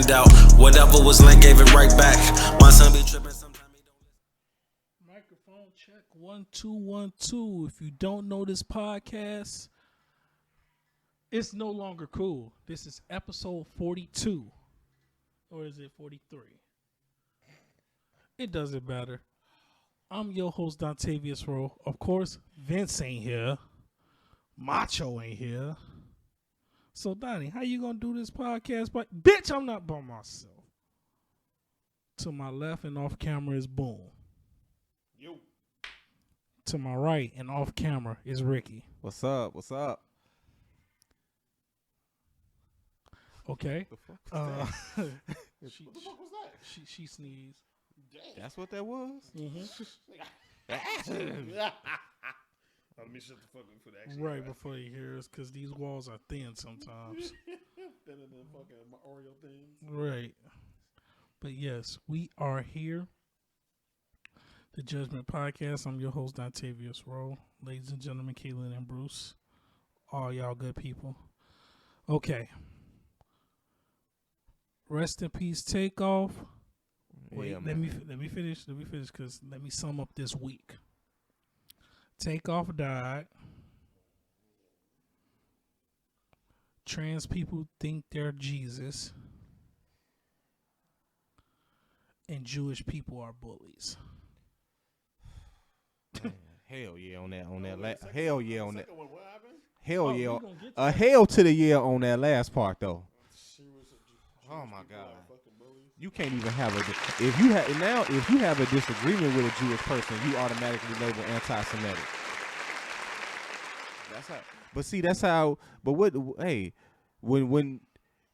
turned out. Whatever was lent, gave it right back. My son be tripping sometimes. He don't listen. Microphone check 1 2 1 2. If you don't know this podcast, it's no longer cool. This is episode 42, or is it 43? It doesn't matter. I'm your host, Dontavius Rowe. Of course, Vince ain't here. Macho ain't here. So, Donnie, how you going to do this podcast? But, bitch, I'm not by myself. To my left and off camera is Boom. Yo. To my right and off camera is Ricky. What's up? What's up? Okay. The fuck was What that? the fuck was that? She sneezed. That's what that was? Let me shut the fuck up for the action. Right before he hears, because these walls are thin sometimes. Thinner than fucking my Oreo things. Right. But yes, we are here. The Judgment Podcast. I'm your host, Dontavius Rowe. Ladies and gentlemen, Caitlin and Bruce. All y'all good people. Okay. Rest in peace, Takeoff. Wait, Yeah, let me finish, because let me sum up this week. Takeoff died. Trans people think they're Jesus. And Jewish people are bullies. Man, hell yeah on that. Hell yeah on that. Second one, what happened? Hell Oh, yeah. we gonna get to that. Hell to the yeah on that last part though. Oh my God. You can't even have if you have a disagreement with a Jewish person, you automatically label anti-Semitic. That's how. But see, that's how. But what? Hey, when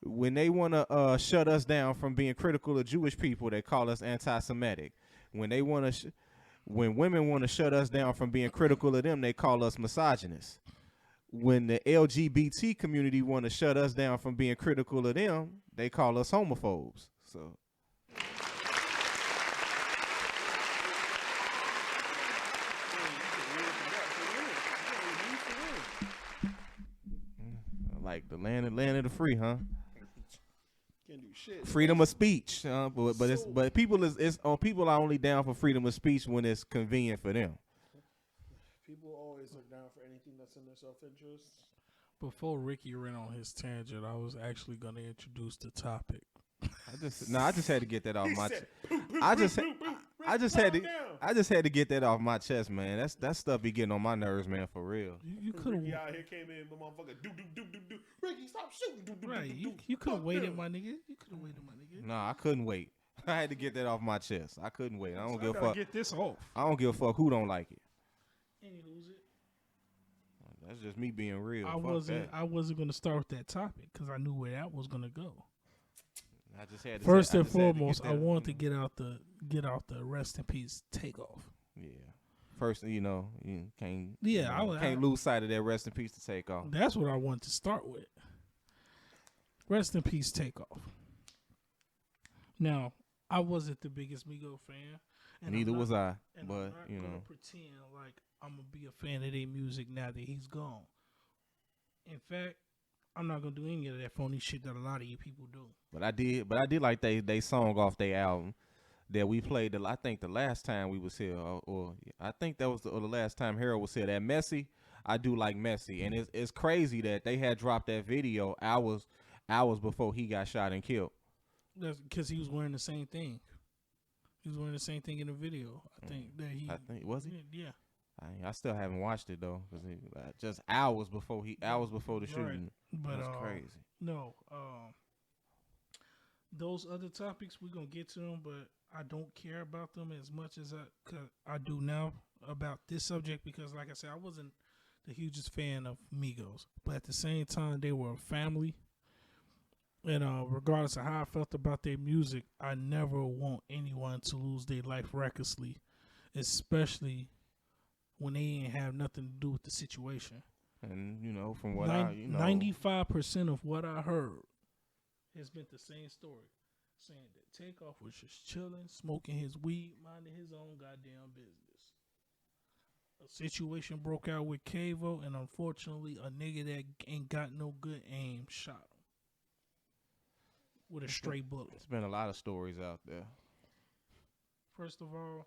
they want to shut us down from being critical of Jewish people, they call us anti-Semitic. When they want to, when women want to shut us down from being critical of them, they call us misogynists. When the LGBT community want to shut us down from being critical of them, they call us homophobes. So. Like the land of the free, huh? Can't do shit. Freedom of speech, but people are only down for freedom of speech when it's convenient for them. People always look down for anything that's in their self-interest. Before Ricky ran on his tangent, I was actually going to introduce the topic. I just had to get that off my chest. I just had to get that off my chest, man. That stuff be getting on my nerves, man, for real. You could have Ricky out here came in, the motherfucker, do. Ricky, stop shooting. right. You could have waited, my nigga. You could have waited, my nigga. Nah, I couldn't wait. I had to get that off my chest. I couldn't wait. I don't give a fuck. Get this off. I don't give a fuck who don't like it. And you lose it. That's just me being real. I wasn't going to start with that topic because I knew where that was going to go. I just had to First and foremost, I wanted to get out the rest in peace Takeoff. Yeah. First, you can't. Yeah, can't lose sight of that rest in peace to Takeoff. That's what I wanted to start with. Rest in peace Takeoff. Now, I wasn't the biggest Migos fan. And Neither was I. But I'm not gonna pretend like I'm gonna be a fan of their music now that he's gone. In fact, I'm not gonna do any of that phony shit that a lot of you people do. But I did like they song off their album that we played. I think the last time we was here, or I think that was the last time Harold was here. That Messy, I do like Messy, and it's crazy that they had dropped that video hours before he got shot and killed. That's because he was wearing the same thing. He was wearing the same thing in the video. I think was he? Yeah. I still haven't watched it though, because just hours before the shooting. But that's crazy. No, those other topics we're gonna get to them, but I don't care about them as much as I do now about this subject because, like I said, I wasn't the hugest fan of Migos, but at the same time, they were a family. And regardless of how I felt about their music, I never want anyone to lose their life recklessly, especially when they ain't have nothing to do with the situation. And from what 95% of what I heard has been the same story, saying that Takeoff was just chilling, smoking his weed, minding his own goddamn business. A situation broke out with Cavo, and unfortunately, a nigga that ain't got no good aim shot him. with a stray bullet. There's been a lot of stories out there. First of all,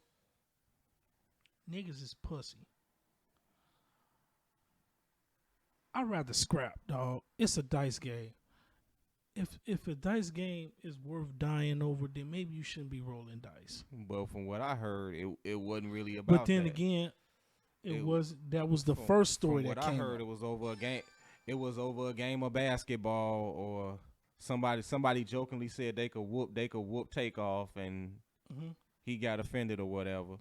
niggas is pussy. I'd rather scrap, dog. It's a dice game. If a dice game is worth dying over, then maybe you shouldn't be rolling dice. But from what I heard, it wasn't really about But then that. again, It was the first story from that what came I heard, out. it was over a game. It was over a game of basketball, or somebody jokingly said they could whoop Takeoff, and he got offended or whatever.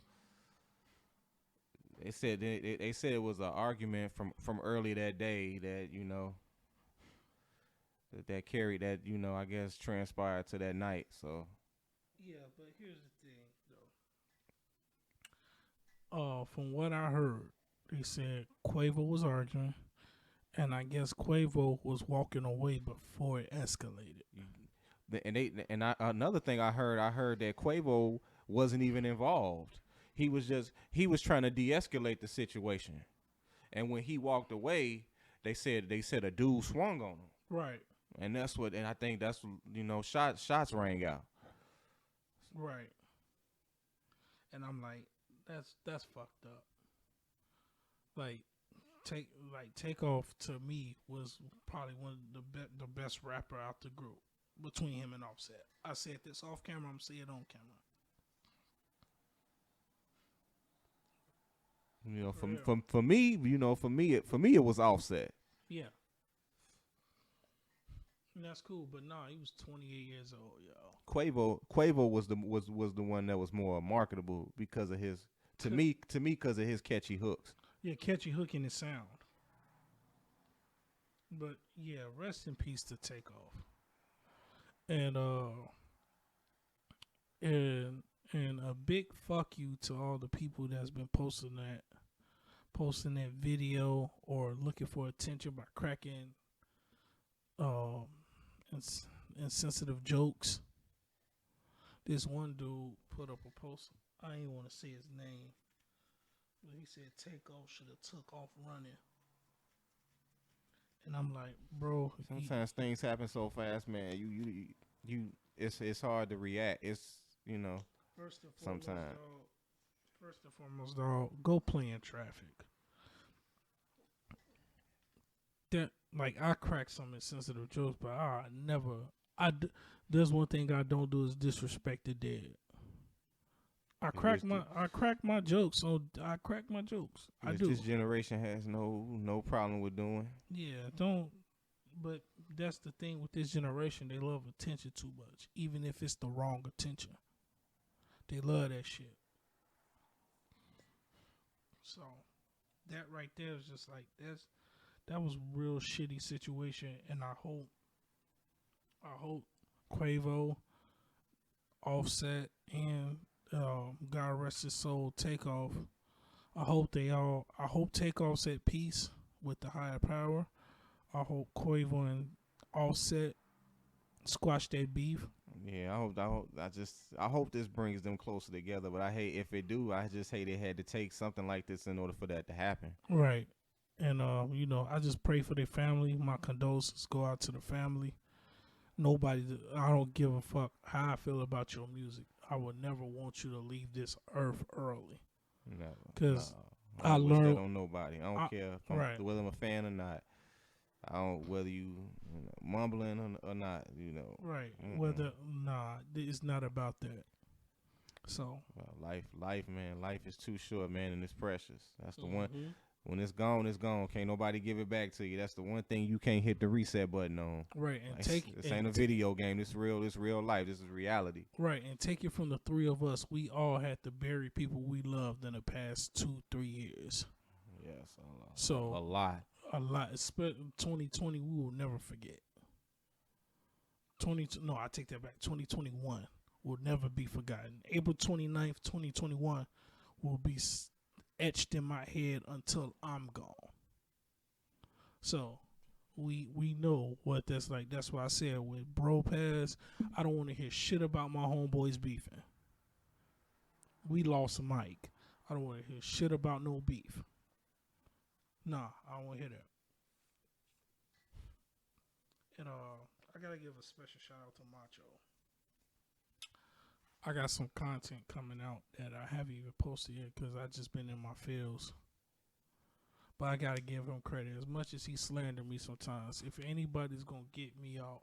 They said they said it was an argument from early that day that that carried that I guess transpired to that night. So Yeah, but here's the thing, though. From what I heard, they said Quavo was arguing, and I guess Quavo was walking away before it escalated. Another thing I heard that Quavo wasn't even involved. He was trying to de-escalate the situation, and when he walked away, they said a dude swung on him. Right. And I think that's shots rang out. Right. And I'm like, that's fucked up. Takeoff to me was probably one of the best rapper out the group between him and Offset. I said this off camera. I'm saying it on camera. For me, it was Offset. Yeah. And that's cool, but nah, he was 28 years old, yo. Quavo was the one that was more marketable because of his because of his catchy hooks. Yeah, catchy hook in his sound. But yeah, rest in peace to Takeoff. And a big fuck you to all the people that's been posting that video or looking for attention by cracking insensitive jokes. This one dude put up a post. I ain't want to say his name, but he said Takeoff should have took off running. And I'm like, bro. Sometimes things happen so fast, man. You it's hard to react. It's First and foremost, sometimes. Dog, go play in traffic. That I crack some insensitive jokes, but there's one thing I don't do is disrespect the dead. I crack my jokes. I crack my jokes. I do. This generation has no problem with doing. Yeah, don't. But that's the thing with this generation. They love attention too much, even if it's the wrong attention. They love that shit. So that right there is just like that was a real shitty situation, and I hope Quavo, Offset, and God rest his soul, Takeoff. I hope Takeoff's at peace with the higher power. I hope Quavo and Offset squash that beef. Yeah, I hope this brings them closer together. But I hate if it do. I just hate it had to take something like this in order for that to happen. Right, and I just pray for their family. My condolences go out to the family. I don't give a fuck how I feel about your music. I would never want you to leave this earth early. Never. Because I learned wish that on nobody. I don't care whether I'm a fan or not. I don't whether you mumbling or not. Right. Mm-mm. It's not about that. So life, man. Life is too short, man, and it's precious. That's the one. When it's gone, it's gone. Can't nobody give it back to you. That's the one thing you can't hit the reset button on. Right, and this ain't a video game. This real life. This is reality. Right, and take it from the three of us. We all had to bury people we loved in the past 2-3 years. Yes, a lot. A lot. 2020, we will never forget. I take that back. 2021 will never be forgotten. April 29th, 2021 will be etched in my head until I'm gone. So we know what that's like. That's why I said with Bro Pass, I don't want to hear shit about my homeboys beefing. We lost Mike. I don't want to hear shit about no beef. Nah, I don't want to hear that. And I gotta give a special shout out to Macho. I got some content coming out that I haven't even posted yet because I just been in my fields. But I gotta give him credit. As much as he slandered me sometimes, if anybody's gonna get me out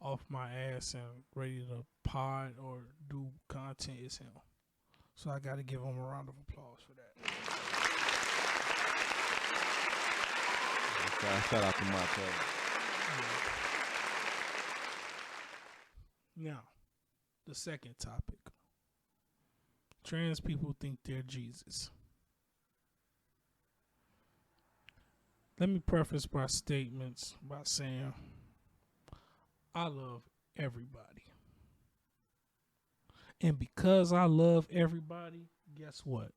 off my ass and ready to pod or do content, it's him. So I gotta give him a round of applause for that. Shout out to Macho. Now, the second topic. Trans people think they're Jesus. Let me preface my statements by saying I love everybody. And because I love everybody, guess what?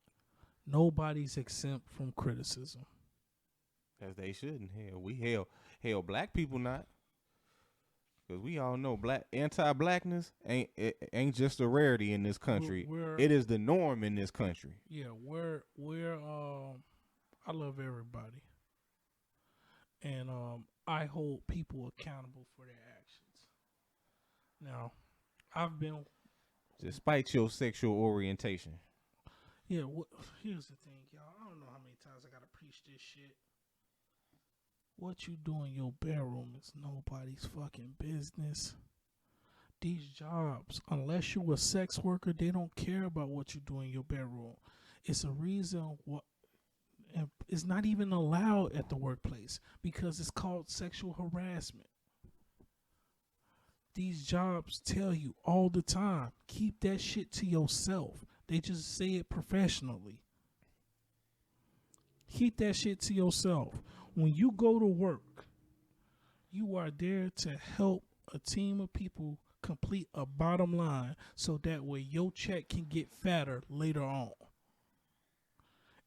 Nobody's exempt from criticism. As they shouldn't. Hell, we hell black people not. Because we all know anti-blackness ain't just a rarity in this country. It is the norm in this country. Yeah, I love everybody. And I hold people accountable for their actions. Now, I've been... Despite your sexual orientation. Yeah, here's the thing, y'all. I don't know how many times I got to preach this shit. What you do in your bedroom is nobody's fucking business. These jobs, unless you're a sex worker, they don't care about what you do in your bedroom. It's a reason and it's not even allowed at the workplace because it's called sexual harassment. These jobs tell you all the time, keep that shit to yourself. They just say it professionally. Keep that shit to yourself. When you go to work, you are there to help a team of people complete a bottom line so that way your check can get fatter later on.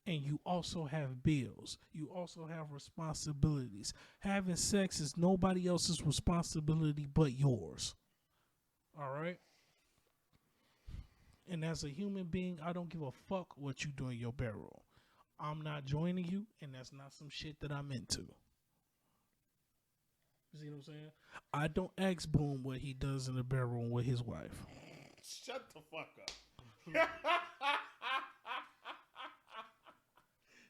And you also have bills. You also have responsibilities. Having sex is nobody else's responsibility but yours. All right? And as a human being, I don't give a fuck what you do in your bedroom. I'm not joining you, and that's not some shit that I'm into. You see what I'm saying? I don't ask Boom what he does in the bedroom with his wife. Shut the fuck up.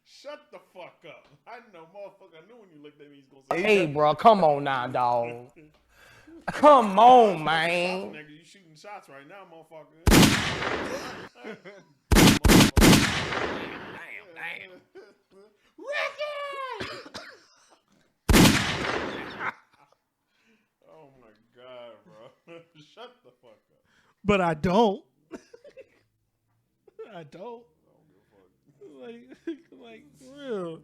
Shut the fuck up. I know, motherfucker. I knew when you looked at me, he's gonna say, Hey, bro, come on now, dog. Come on, man. nigga, you shooting shots right now, motherfucker. Damn. Ricky! Oh my God, bro. Shut the fuck up. But I don't. I don't. Like, for real.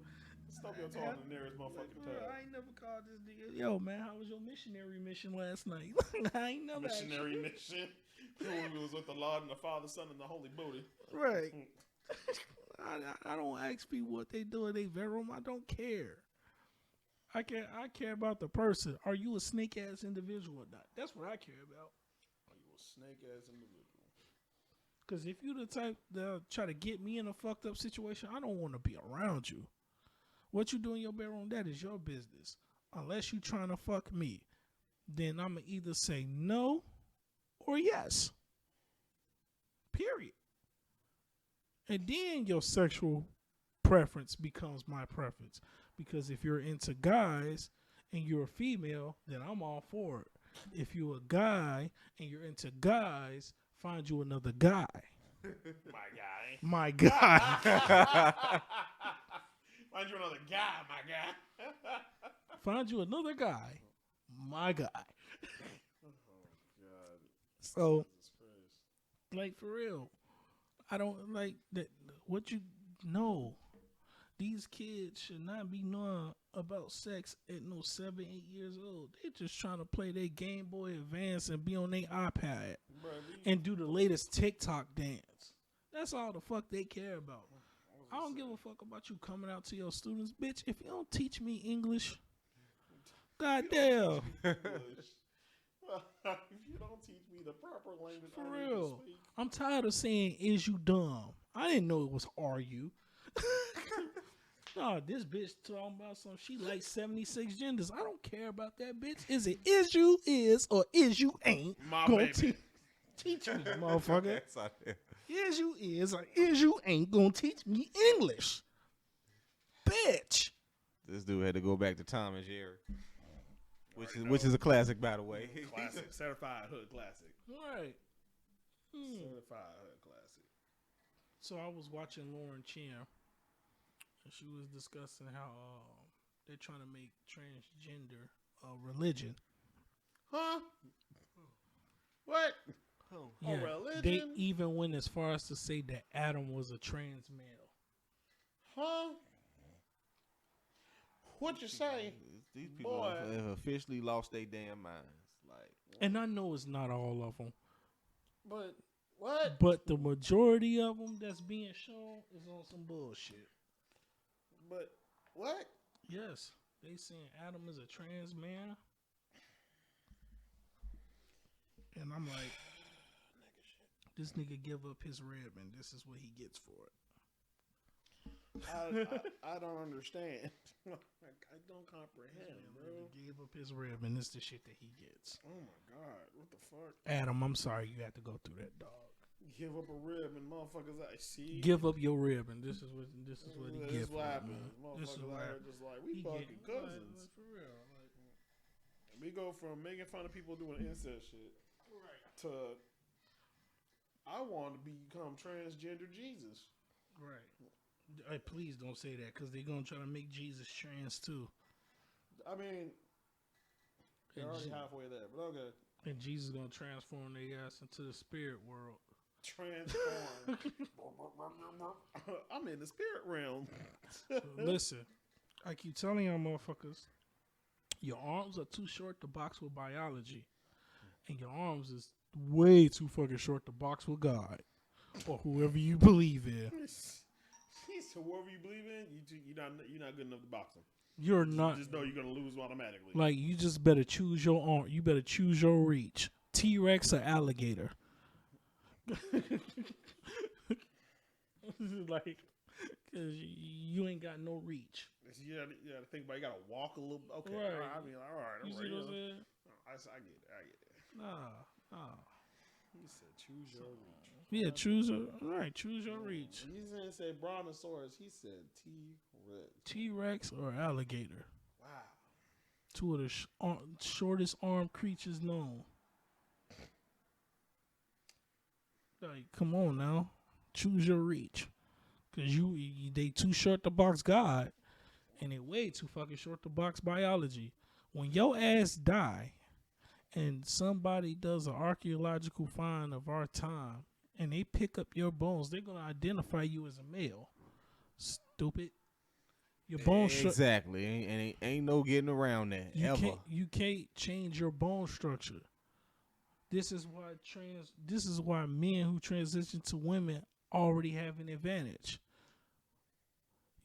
Stop your talking the nearest motherfucking Bro, time. I ain't never called this nigga. Yo, man, how was your missionary mission last night? I ain't never Missionary mission. When we was with the Lord and the Father, Son, and the Holy Booty. Right. I don't ask people what they do in their bedroom. I don't care. I care about the person. Are you a snake ass individual or not? That's what I care about. Are you a snake ass individual? Because if you the type that try to get me in a fucked up situation, I don't want to be around you. What you do in your bedroom, that is your business. Unless you trying to fuck me, then I'm going to either say no or yes. Period. And then your sexual preference becomes my preference. Because if you're into guys and you're a female, then I'm all for it. If you're a guy and you're into guys, find you another guy. My guy. My guy. Find you another guy, my guy. Find you another guy. My guy. Oh, God. So, Jesus Christ. like, for real, I don't like that. What you know, these kids should not be knowing about sex at no 7, 8 years old. They just trying to play their Game Boy Advance and be on their iPad and do the latest TikTok dance. That's all the fuck they care about. I don't give a fuck about you coming out to your students, bitch. If you don't teach me English, goddamn. If you don't teach me the proper language, For I need to real. speak. I'm tired of saying, is you dumb? I didn't know it was are you. Oh, this bitch talking about some. She likes 76 genders. I don't care about that bitch. Is it is you is or is you ain't? My Gonna baby. teach me, motherfucker. That's out there. Is you is or is you ain't gonna teach me English, bitch. This dude had to go back to Tom and Jerry, which is a classic, by the way. Classic. Certified hood classic. Right. Certified hood classic. So I was watching Lauren Chiam, and she was discussing how they're trying to make transgender a religion. Huh? What? Yeah, A religion? they even went as far as to say that Adam was a trans male. Huh? What you say? These people Boy. have officially lost their damn minds. Like, And I know it's not all of them, But what? but the majority of them that's being shown is on some bullshit. But what? Yes, they saying Adam is a trans man, and I'm like, this nigga give up his rib, and this is what he gets for it. I don't understand. I don't comprehend, bro. He gave up his rib, and this is the shit that he gets. Oh my god, what the fuck? Adam, I'm sorry you had to go through that, dog. Give up a rib and motherfuckers I see. Give up your rib, and this is what he This gets is for what it, happens. man. This is Motherfuckers what out here happens. just like we He fucking get- cousins. like, for real. Like, We go from making fun of people doing incest shit to I want to become transgender Jesus. right. Hey, please don't say that, because they're going to try to make Jesus trans, too. I mean, they're And already Je- halfway there, but okay. And Jesus going to transform their ass into the spirit world. Transform. I'm in the spirit realm. Listen, I keep telling y'all motherfuckers, your arms are too short to box with biology. And your arms is way too fucking short to box with God. Or whoever you believe in. So whoever you believe in, you're not good enough to box them. You're not. Just know you're gonna lose automatically. Like, you just better choose your arm. You better choose your reach. T-Rex or alligator. Like, because you ain't got no reach. You gotta think about it. You gotta walk a little. Okay, Right. all right. I mean, all right. You see what I'm saying? I get it. Nah. He said, choose your reach. Yeah, choose your reach. He didn't say brontosaurus. He said T-Rex. T-Rex or alligator. Wow. Two of the shortest armed creatures known. Like, come on now. Choose your reach. Because they too short to box God. And they way too fucking short to box biology. When your ass die and somebody does an archaeological find of our time and they pick up your bones, they're going to identify you as a male. Stupid. Your bones exactly. Ain't no getting around that. You can't change your bone structure. This is why men who transition to women already have an advantage.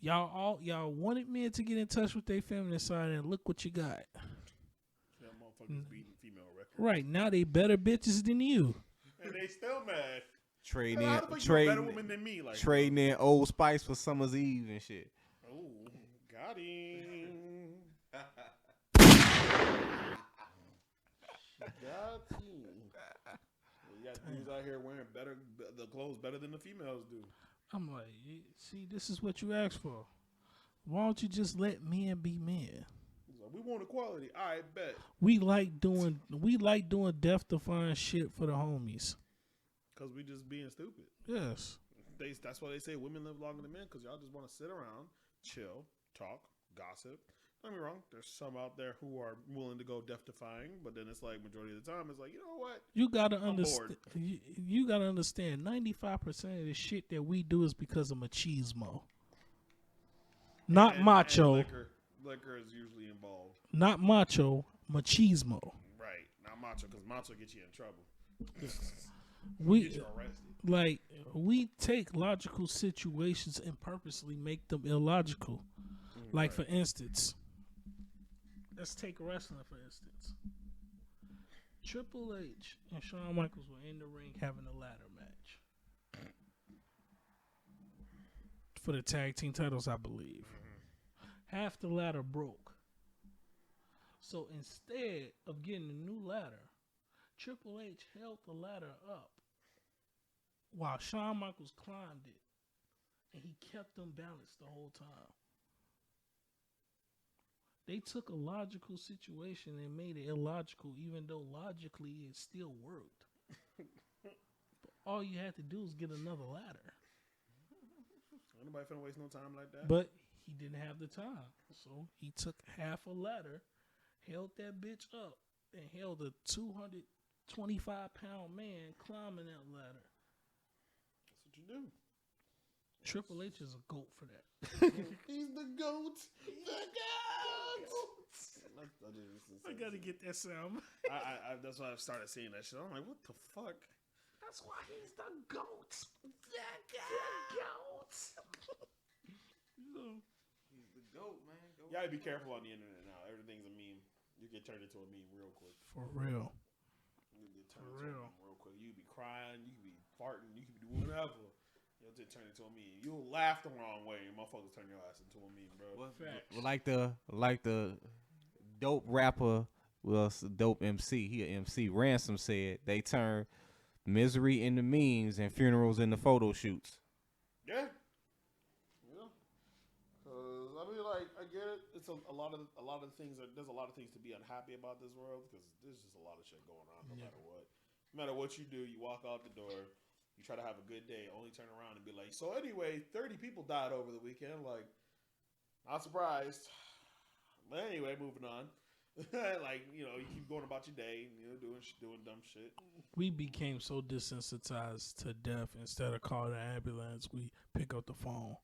Y'all wanted men to get in touch with their feminine side, and look what you got. That motherfuckers beating female records. Right now, they better bitches than you. And they still mad. Trading How the fuck you a better woman than me? Like, trading in Old Spice for Summer's Eve and shit. oh, got him. Got him. You got dudes out here wearing the clothes better than the females do. I'm like, see, this is what you asked for. Why don't you just let men be men? He's like, we want equality. I bet. We like doing death-defying shit for the homies. Because we just being stupid. Yes. That's why they say women live longer than men, because y'all just want to sit around, chill, talk, gossip. Don't get me wrong. There's some out there who are willing to go death-defying, but then it's like majority of the time, it's like, you know what? You gotta understand. You gotta understand. 95% of the shit that we do is because of machismo. Not macho. And liquor is usually involved. Not macho. Machismo. Right. Not macho, because macho gets you in trouble. Get you arrested. We take logical situations and purposely make them illogical. Like, for instance, let's take wrestling, for instance. Triple H and Shawn Michaels were in the ring having a ladder match for the tag team titles, I believe. half the ladder broke. So instead of getting a new ladder, Triple H held the ladder up while Shawn Michaels climbed it, and he kept them balanced the whole time. They took a logical situation and made it illogical, even though logically it still worked. But all you had to do was get another ladder. Anybody finna waste no time like that? But he didn't have the time. So he took half a ladder, held that bitch up, and held a 225-pound man climbing that ladder. That's what you do. Triple H is a goat for that. He's the goat. The goat. I gotta get that sound. I that's why I started seeing that shit. I'm like, what the fuck? That's why he's the goat. The goat. He's the GOAT, man. You gotta be careful on the internet now. Everything's a meme. You get turned into a meme real quick. For real. You get turned For into real. a meme real quick. You could be crying. You could be farting. You could be doing whatever. You'll just turn into a meme. You'll laugh the wrong way, and motherfuckers turn your ass into a meme, bro. Facts. Like the dope rapper, dope MC. He a MC. Ransom said they turn misery into memes and funerals into photo shoots. Yeah. Yeah. I mean, like, I get it. It's a lot of things. There's a lot of things to be unhappy about this world because there's just a lot of shit going on. No matter what. No matter what you do, you walk out the door. You try to have a good day, only turn around and be like, so anyway, 30 people died over the weekend. Like, not surprised. But anyway, moving on. Like, you know, you keep going about your day, you know, doing dumb shit. We became so desensitized to death. Instead of calling an ambulance, we pick up the phone.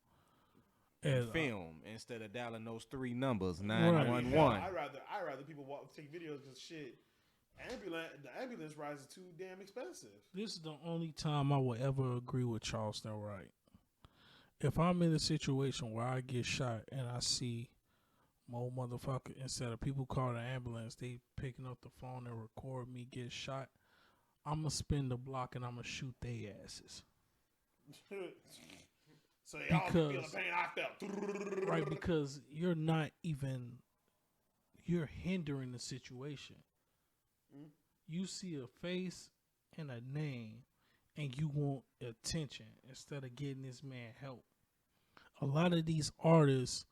And, Film instead of dialing those 3 numbers, 911. I'd rather people take videos because shit. The ambulance rides are too damn expensive. This is the only time I will ever agree with Charleston Wright. If I'm in a situation where I get shot and I see more motherfucker, instead of people calling the ambulance, they picking up the phone and record me get shot, I'm going to spin the block and I'm going to shoot their asses. So they all feel the Because- pain I felt. Right, because you're hindering the situation. You see a face and a name and you want attention instead of getting this man help. A lot of these artists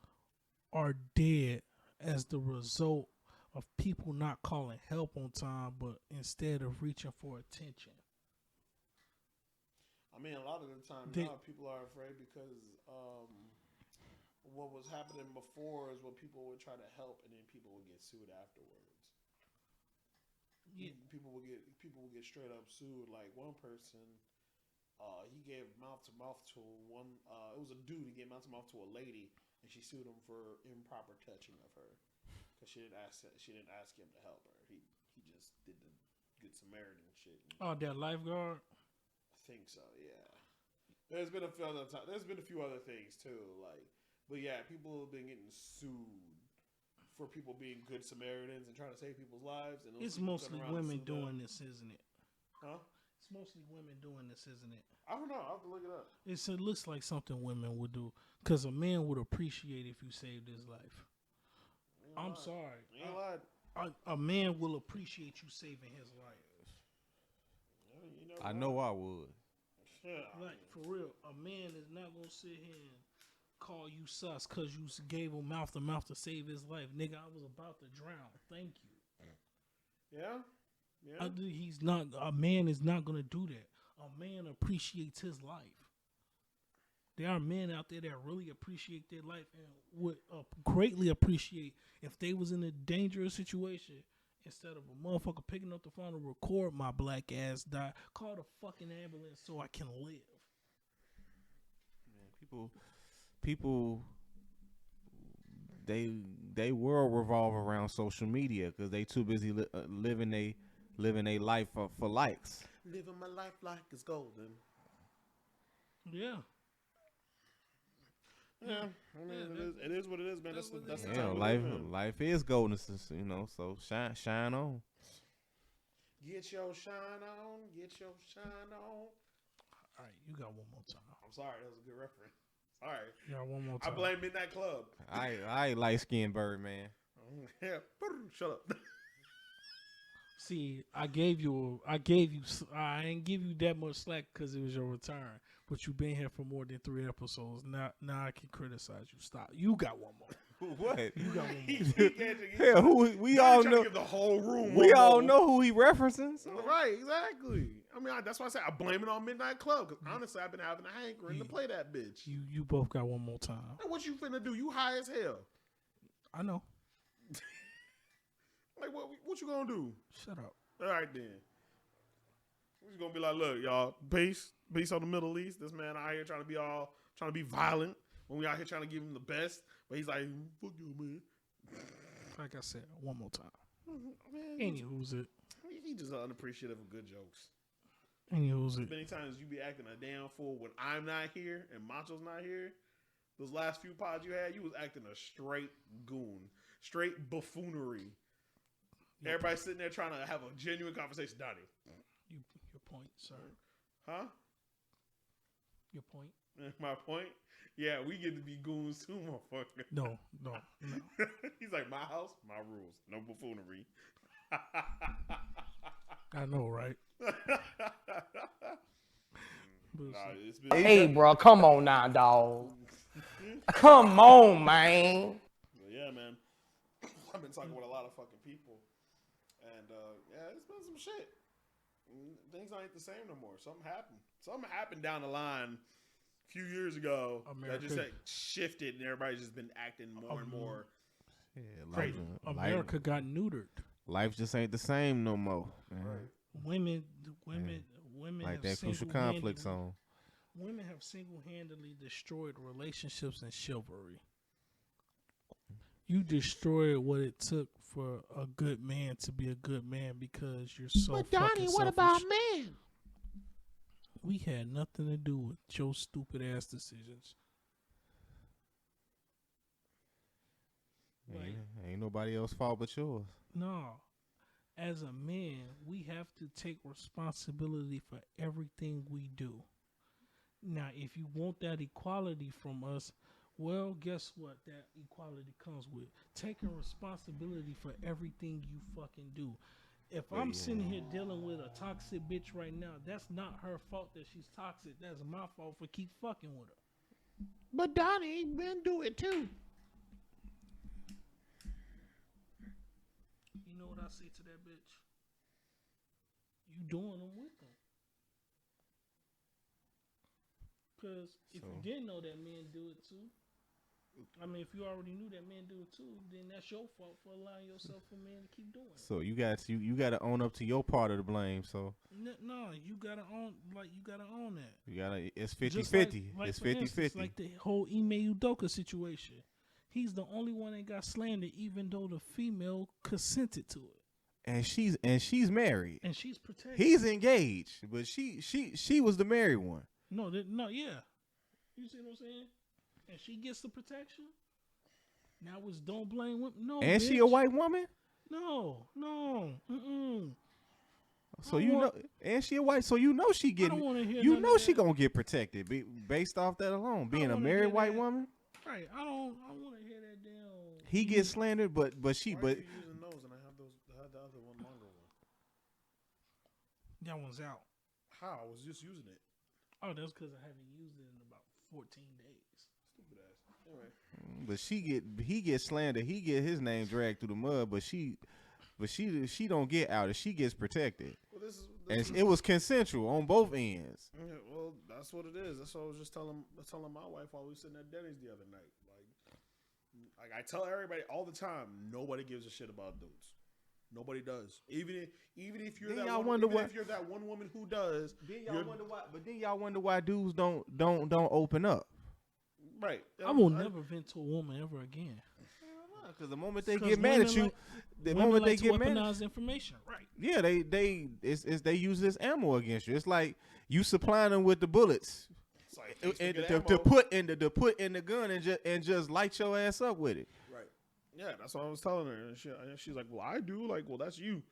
are dead as the result of people not calling help on time, but instead of reaching for attention. I mean, a lot of the time now people are afraid because what was happening before is when people would try to help and then people would get sued afterwards. Yeah. People will get straight up sued. Like one person, he gave mouth to mouth to one. It was a dude. He gave mouth to mouth to a lady, and she sued him for improper touching of her because she didn't ask him to help her. He just did the Good Samaritan shit. Oh, that lifeguard? I think so. Yeah. There's been a few other things too. Like, but yeah, people have been getting sued for people being good Samaritans and trying to save people's lives. And It's mostly women doing this, isn't it? Huh? It's mostly women doing this, isn't it? I don't know. I'll have to look it up. It looks like something women would do. Because a man would appreciate if you saved his life. I'm sorry. You ain't lied. A man will appreciate you saving his life. I know I would. Yeah. Like, for real, a man is not going to sit here and call you sus because you gave him mouth to mouth to save his life. Nigga, I was about to drown. Thank you. Yeah. Yeah. A man is not going to do that. A man appreciates his life. There are men out there that really appreciate their life and would greatly appreciate if they was in a dangerous situation. Instead of a motherfucker picking up the phone to record my black ass die, call the fucking ambulance so I can live. People, they world revolve around social media because they too busy living a life for likes. Living my life like it's golden. Yeah. Yeah, I mean, it is what it is, man. That's the Yeah, time we live in. life is golden, so shine on. Get your shine on. Get your shine on. All right, you got one more time. I'm sorry, that was a good reference. Sorry. Yeah, one more I time. blame Midnight Club. I ain't light skinned bird, man. Yeah. Shut up. See, I ain't give you that much slack because it was your return. But you've been here for more than 3 episodes. Now I can criticize you. Stop. You got one more. What? You got one He more. can't take- Hell, who we all trying to know? give the whole room. We one all more. know who he referencing. So. Right, exactly. I mean, that's why I say I blame it on Midnight Club. Because honestly, I've been having a hankering to play that bitch. You both got one more time. Hey, what you finna do? You high as hell. I know. Like, what you gonna do? Shut up. All right, then. We're just gonna be like, look, y'all, peace on the Middle East. This man out here trying to be violent when we out here trying to give him the best. But he's like, fuck you, man. Like I said, one more time. Man, Anywho's it? he just unappreciative of good jokes. Anywho's it? Many times you be acting a damn fool when I'm not here and Macho's not here. Those last few pods you had, you was acting a straight goon, straight buffoonery. Everybody sitting there trying to have a genuine conversation. Donnie. Your point, sir. Huh? Your point. My point? Yeah, we get to be goons too, motherfucker. No. He's like, my house, my rules. No buffoonery. I know, right? It's been, Hey, bro, come on now, dog. Come on, man. yeah, man. I've been talking with a lot of fucking people. And, yeah, it's been some shit. Things ain't the same no more. Something happened down the line a few years ago that just like, shifted, and everybody's just been acting more and more. Yeah, Crazy. America got neutered. Life just ain't the same no more. Man. Women Like have that crucial conflict song. Women have single-handedly destroyed relationships and chivalry. You destroyed what it took for a good man to be a good man because you're so fucking selfish. What about men? We had nothing to do with your stupid ass decisions. Ain't nobody else's fault but yours. No. As a man, we have to take responsibility for everything we do. Now, if you want that equality from us, well, guess what? That equality comes with taking responsibility for everything you fucking do. If I'm sitting here dealing with a toxic bitch right now, that's not her fault that she's toxic. That's my fault for keep fucking with her. But Donnie been do it too. You know what I say to that bitch? You doing them with them. Because if you didn't know that men do it too, I mean, if you already knew that men do it too, then that's your fault for allowing yourself for men to keep doing it. So you got to own up to your part of the blame. So No, you gotta own that. you gotta. It's Just 50-50. like It's for instance, 50-50. like the whole Ime Udoka situation. He's the only one that got slandered, even though the female consented to it. And she's married. And she's protected. He's engaged, but she was the married one. No, yeah. You see what I'm saying? And she gets the protection. Now it's don't blame women. No, And bitch. she a white woman. No. So you know, and she a white. So you know she getting. wanna hear You none know of she that. gonna get protected based off that alone. Being a wanna married hear white that. woman, Right. I want to hear that damn. he gets slandered, but Why are you using those and I have the other one longer one? That one's out. How? I was just using it. Oh, that's because I haven't used it in about 14 days. Stupid ass. Anyway. but he gets slandered. He get his name dragged through the mud, but she don't get outed. She gets protected, Well, this and is it was consensual on both ends. yeah, well, that's what it is. That's what I was just telling my wife while we were sitting at Denny's the other night. Like I tell everybody all the time, nobody gives a shit about dudes. Nobody does. Even if you're Then that y'all one, wonder even what- if you're that one woman who does. Then y'all wonder why dudes don't open up. Right. I will never vent to a woman ever again. Because the moment they 'Cause get mad at women you, like- the women moment like they to get mad, weaponize information, right? yeah, they use this ammo against you. It's like you supplying them with the bullets It's like, thanks for and good to ammo. put in the gun and just light your ass up with it. Right. Yeah, that's what I was telling her. And she's like, well, I do. Like, well, that's you.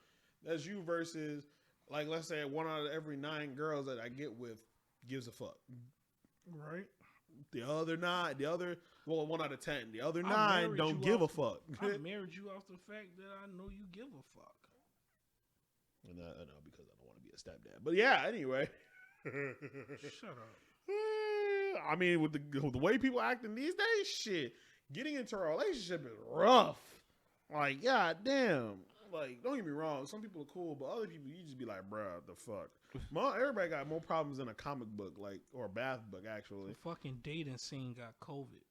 That's you versus, like, let's say 1 out of every 9 girls that I get with gives a fuck. Right. The other 9, well, 1 out of 10. The other I 9 married don't you give a off- fuck. I married you off the fact that I know you give a fuck. And I know because I don't want to be a stepdad. But yeah, anyway. Shut up. I mean, with the way people acting these days, shit, getting into a relationship is rough. Like, god damn. Like, don't get me wrong, some people are cool, but other people, you just be like, bruh, the fuck. Everybody got more problems than a comic book, like, or a bath book, actually. The fucking dating scene got COVID.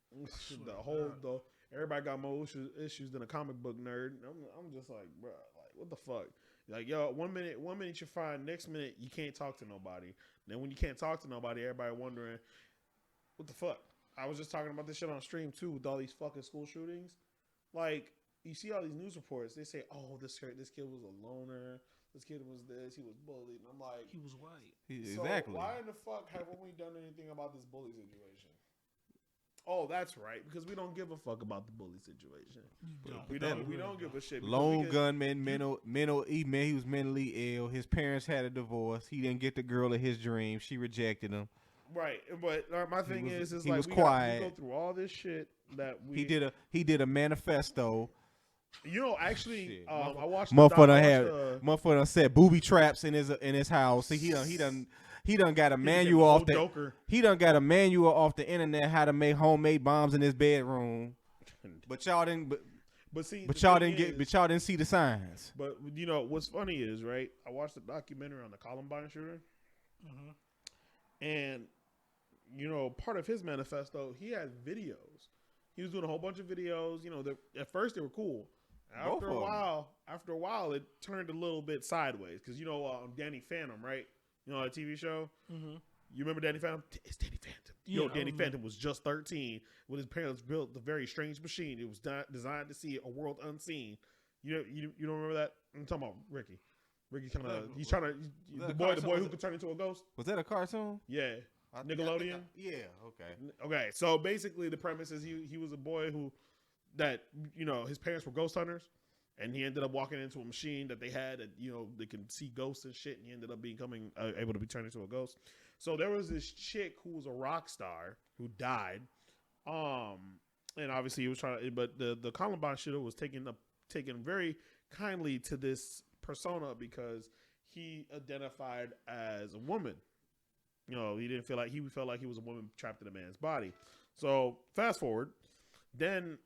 Everybody got more issues than a comic book nerd. I'm just like, bruh, like, what the fuck? Like, yo, one minute you're fine, next minute you can't talk to nobody. Then when you can't talk to nobody, everybody wondering, what the fuck? I was just talking about this shit on stream too with all these fucking school shootings. Like, you see all these news reports, they say, oh, this kid was a loner, this kid was this, he was bullied. And I'm like, He was white. so Exactly. why in the fuck haven't we done anything about this bully situation? Oh, that's right, because we don't give a fuck about the bully situation. We don't give a shit. Lone gunman, he was mentally ill. His parents had a divorce. He didn't get the girl of his dreams. She rejected him. Right, but my thing is he like was we quiet. go through all this shit that we. He did a manifesto. You know, actually, I watched. Motherfucker done set booby traps in his house. See, he done got a manual off the Joker. He done got a manual off the internet how to make homemade bombs in his bedroom. But y'all didn't. But y'all didn't see the signs. But you know what's funny is, right? I watched a documentary on the Columbine shooter, and you know, part of his manifesto, he had videos. He was doing a whole bunch of videos. You know, at first they were cool. After a while, it turned a little bit sideways because you know Danny Phantom, right? You know that TV show. Mm-hmm. You remember Danny Phantom? It's Danny Phantom. Yeah, Danny Phantom was just 13 when his parents built the very strange machine. It was designed to see a world unseen. You don't remember that? I'm talking about Ricky. Ricky he's trying to the boy who could turn into a ghost. Was that a cartoon? Yeah, Nickelodeon. Yeah. Okay. Okay. So basically, the premise is he was a boy that his parents were ghost hunters, and he ended up walking into a machine that they had that they can see ghosts and shit, and he ended up becoming able to be turned into a ghost. So there was this chick who was a rock star who died, and obviously he was trying. But the Columbine shooter was taken very kindly to this persona because he identified as a woman. He felt like he was a woman trapped in a man's body. So fast forward, then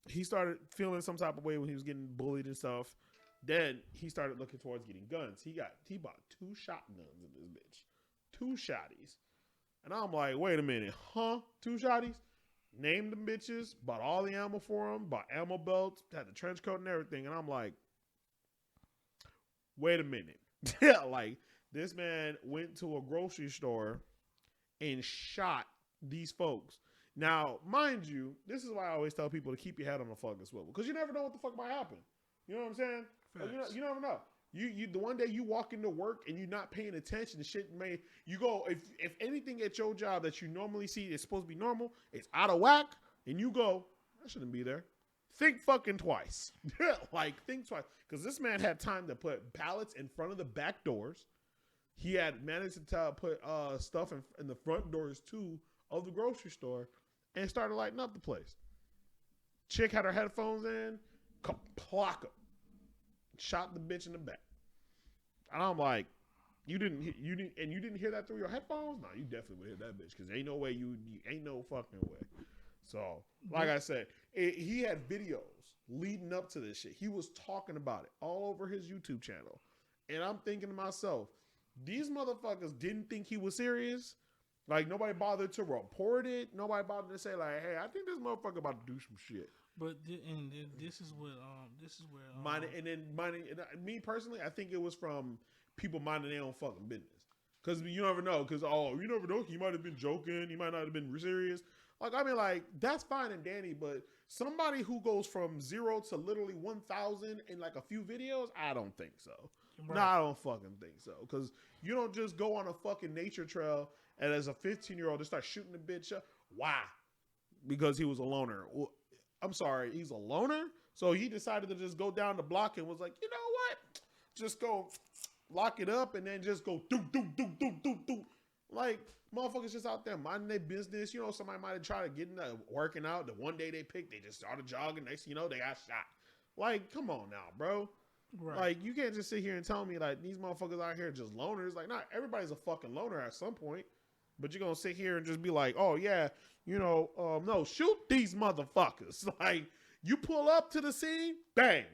he started feeling some type of way when he was getting bullied and stuff. Then he started looking towards getting guns. He bought 2 shotguns in this bitch. 2 shotties. And I'm like, wait a minute, huh? 2 shotties? Named them bitches, bought all the ammo for them, bought ammo belts, had the trench coat and everything. And I'm like, wait a minute. Like, this man went to a grocery store and shot these folks. Now, mind you, this is why I always tell people to keep your head on the fucking swivel, because you never know what the fuck might happen. You know what I'm saying? Like, you never know. You the one day you walk into work and you're not paying attention to shit. You go if anything at your job that you normally see is supposed to be normal, it's out of whack, and you go, I shouldn't be there. Think fucking twice. Like, think twice, because this man had time to put pallets in front of the back doors. He had managed to put stuff in the front doors too of the grocery store, and started lighting up the place. Chick had her headphones in, clock up, shot the bitch in the back. And I'm like, you didn't hear that through your headphones? No, you definitely would hear that bitch, because ain't no way you ain't no fucking way. So, like I said, he had videos leading up to this shit. He was talking about it all over his YouTube channel, and I'm thinking to myself, these motherfuckers didn't think he was serious. Like, nobody bothered to report it. Nobody bothered to say, like, hey, I think this motherfucker about to do some shit. But this is where me personally, I think it was from people minding their own fucking business. Because you never know. Because you never know. He might have been joking. He might not have been serious. Like, I mean, like, that's fine and dandy. But somebody who goes from 0 to literally 1,000 in like a few videos, I don't think so. Right. No, I don't fucking think so. Because you don't just go on a fucking nature trail and as a 15-year-old, just start shooting the bitch up. Why? Because he was a loner. Well, I'm sorry, he's a loner? So he decided to just go down the block and was like, you know what? Just go lock it up and then just go do. Like, Motherfuckers just out there minding their business. You know, somebody might have tried to get into working out. The one day they picked, they just started jogging. Next thing you know, they got shot. Like, come on now, bro. Right. Like, you can't just sit here and tell me, like, these motherfuckers out here just loners. Like, not everybody's a fucking loner at some point. But you're going to sit here and just be like, oh, yeah, you know, no, shoot these motherfuckers. Like, you pull up to the scene, bang.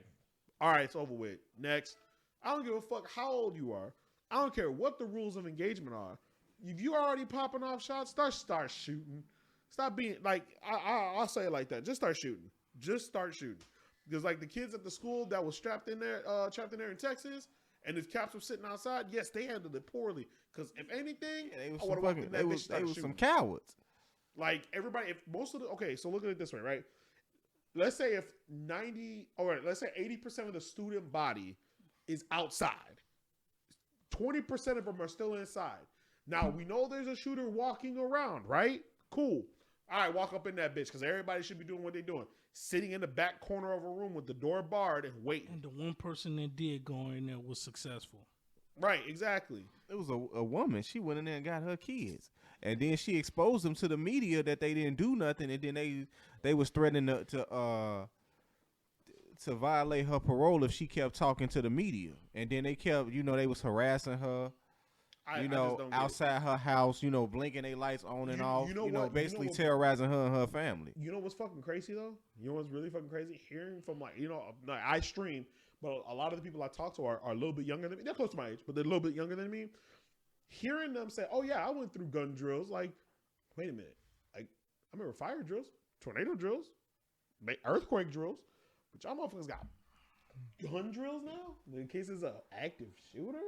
All right, it's over with. Next. I don't give a fuck how old you are. I don't care what the rules of engagement are. If you already popping off shots, start shooting. Stop being like I'll say it like that. Just start shooting. Just start shooting. Because like the kids at the school that was trapped in there in Texas, and his caps were sitting outside. Yes, they handled it poorly. Because if anything, they was some cowards. Like everybody, if most of the so look at it this way, right? Let's say if 80% of the student body is outside, 20% of them are still inside. Now, we know there's a shooter walking around, right? Cool. All right, walk up in that bitch because everybody should be doing what they're doing. Sitting in the back corner of a room with the door barred and waiting. And the one person that did go in there was successful. Right, exactly. It was a woman. She went in there and got her kids. And then she exposed them to the media that they didn't do nothing. And then they was threatening to violate her parole if she kept talking to the media. And then they kept, they was harassing her. Outside her house, blinking their lights on and off, basically terrorizing her and her family. You know what's fucking crazy though? You know what's really fucking crazy? Hearing from I stream, but a lot of the people I talk to are a little bit younger than me. They're close to my age, but they're a little bit younger than me. Hearing them say, "Oh yeah, I went through gun drills." Like, wait a minute. Like, I remember fire drills, tornado drills, earthquake drills, but y'all motherfuckers got gun drills now in case it's an active shooter.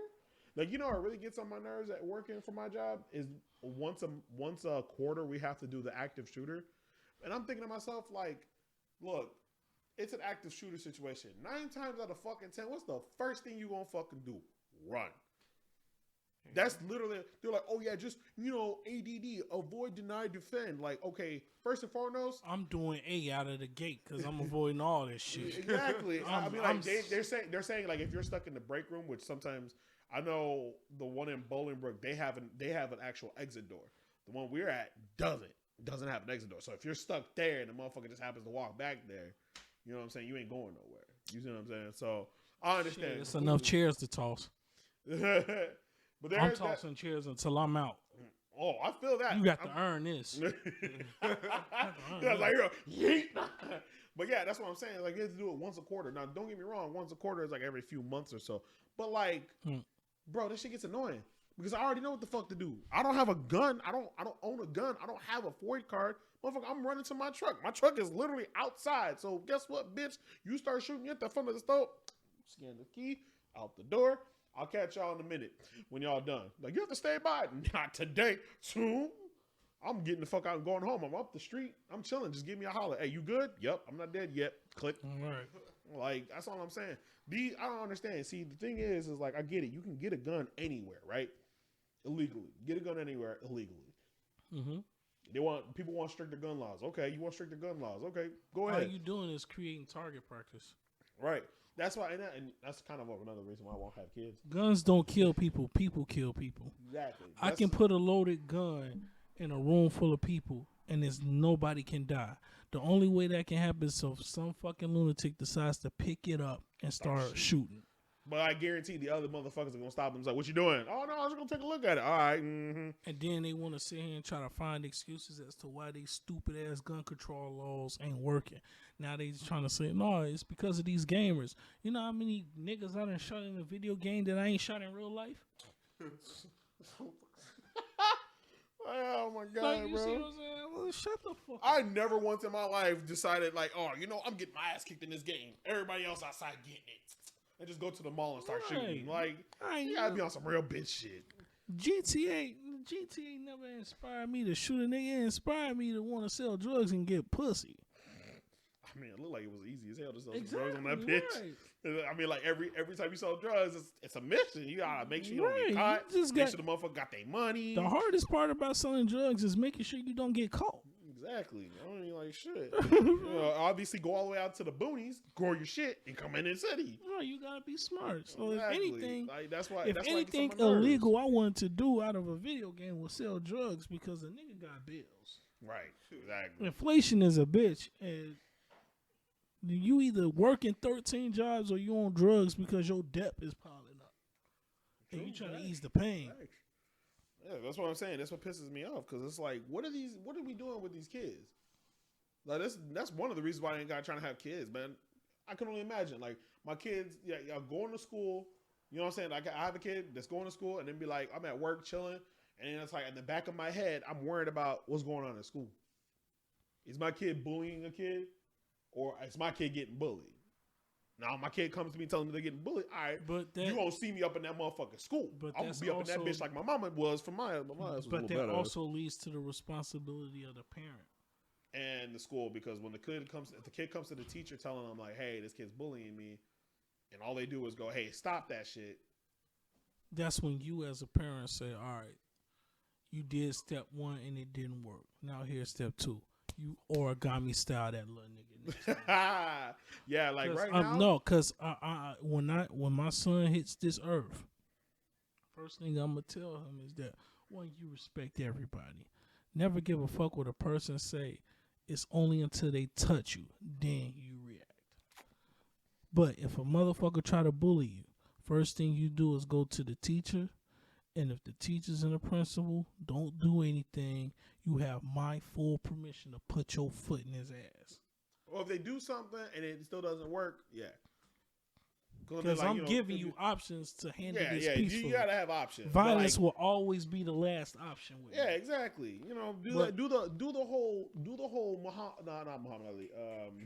Like, what really gets on my nerves at working for my job is once a quarter we have to do the active shooter. And I'm thinking to myself, like, look, it's an active shooter situation. 9 times out of fucking 10, what's the first thing you gonna fucking do? Run. That's literally, they're like, oh yeah, just, ADD, avoid, deny, defend. Like, okay, first and foremost, I'm doing A out of the gate because I'm avoiding all this shit. Exactly. They're saying like if you're stuck in the break room, which sometimes I know the one in Bolingbrook, they have an actual exit door. The one we're at doesn't have an exit door. So if you're stuck there and the motherfucker just happens to walk back there, you know what I'm saying? You ain't going nowhere. You see what I'm saying? So I understand. Shit, it's enough chairs to toss. But I'm tossing chairs until I'm out. Oh, I feel that. You got to earn this. Yeet. But yeah, that's what I'm saying. Like, you have to do it once a quarter. Now, don't get me wrong. Once a quarter is like every few months or so. But like, bro, this shit gets annoying because I already know what the fuck to do. I don't have a gun. I don't own a gun. I don't have a Ford card. Motherfucker, I'm running to my truck. My truck is literally outside. So guess what, bitch? You start shooting at the front of the stove. Scan the key out the door. I'll catch y'all in a minute when y'all done. Like, you have to stay by. Not today. Soon. I'm getting the fuck out and going home. I'm up the street. I'm chilling. Just give me a holler. Hey, you good? Yep. I'm not dead yet. Click. All right. Like, that's all I'm saying. I don't understand. See, the thing is like, I get it. You can get a gun anywhere, right? Illegally. Get a gun anywhere illegally. Mm-hmm. People want stricter gun laws. Okay, you want stricter gun laws. Okay, go ahead. All you doing is creating target practice. Right. That's why, and that's kind of another reason why I won't have kids. Guns don't kill people. People kill people. Exactly. I can put a loaded gun in a room full of people, and nobody can die. The only way that can happen is if some fucking lunatic decides to pick it up and start shooting. But I guarantee the other motherfuckers are gonna stop them. It's like, what you doing? Oh no, I was gonna take a look at it. All right. Mm-hmm. And then they want to sit here and try to find excuses as to why these stupid ass gun control laws ain't working. Now they just trying to say, no, it's because of these gamers. You know how many niggas I done shot in a video game that I ain't shot in real life? Oh my god, like, you bro! See what I'm saying? Well, shut the fuck up. I never once in my life decided like, oh, I'm getting my ass kicked in this game. Everybody else outside getting it. And just go to the mall and start shooting. Like, you gotta be on some real bitch shit. GTA never inspired me to shoot a nigga. It inspired me to want to sell drugs and get pussy. I mean, it looked like it was easy as hell to sell some drugs on that bitch. Right. I mean, like every time you sell drugs, it's a mission. You gotta make sure you don't get caught. Make sure the motherfucker got their money. The hardest part about selling drugs is making sure you don't get caught. Exactly. I mean, like shit. You know, obviously, go all the way out to the boonies, grow your shit, and come in the city. No, you gotta be smart. So Exactly. if anything, like that's why. if That's why I get anything on my nerves. illegal I wanted to do out of a video game was sell drugs because a nigga got bills. Right. Exactly. Inflation is a bitch, and you either working 13 jobs or you on drugs because your debt is piling up, and you trying to ease the pain. Right. Yeah, that's what I'm saying. That's what pisses me off because it's like, what are we doing with these kids? Like that's one of the reasons why I ain't got trying to have kids, man. I can only imagine like my kids, going to school. You know what I'm saying? Like I have a kid that's going to school and then be like, I'm at work chilling, and then it's like in the back of my head, I'm worried about what's going on in school. Is my kid bullying a kid, or is my kid getting bullied? Now my kid comes to me telling me they're getting bullied. All right, But that, you gonna see me up in that motherfucking school. But I'm gonna that's be up in that also- bitch like my mama was for my ass was a but little that better. also leads to the responsibility of the parent. And the school, because when if the kid comes to the teacher telling them like, hey, this kid's bullying me, and all they do is go, hey, stop that shit. That's when you as a parent say, all right, you did step one and it didn't work. Now here's step two. You origami style that little nigga. Next time. Yeah, like right now. now. No, because when my son hits this earth, first thing I'm gonna tell him is that one, you respect everybody. Never give a fuck what a person say. It's only until they touch you, then you react. But if a motherfucker try to bully you, first thing you do is go to the teacher, and if the teachers and the principal don't do anything, you have my full permission to put your foot in his ass. Or if they do something and it still doesn't work, yeah. Because I'm giving you options to handle this peacefully. You gotta have options. Violence will always be the last option with Yeah, me. exactly. You know, do the whole not Muhammad Ali,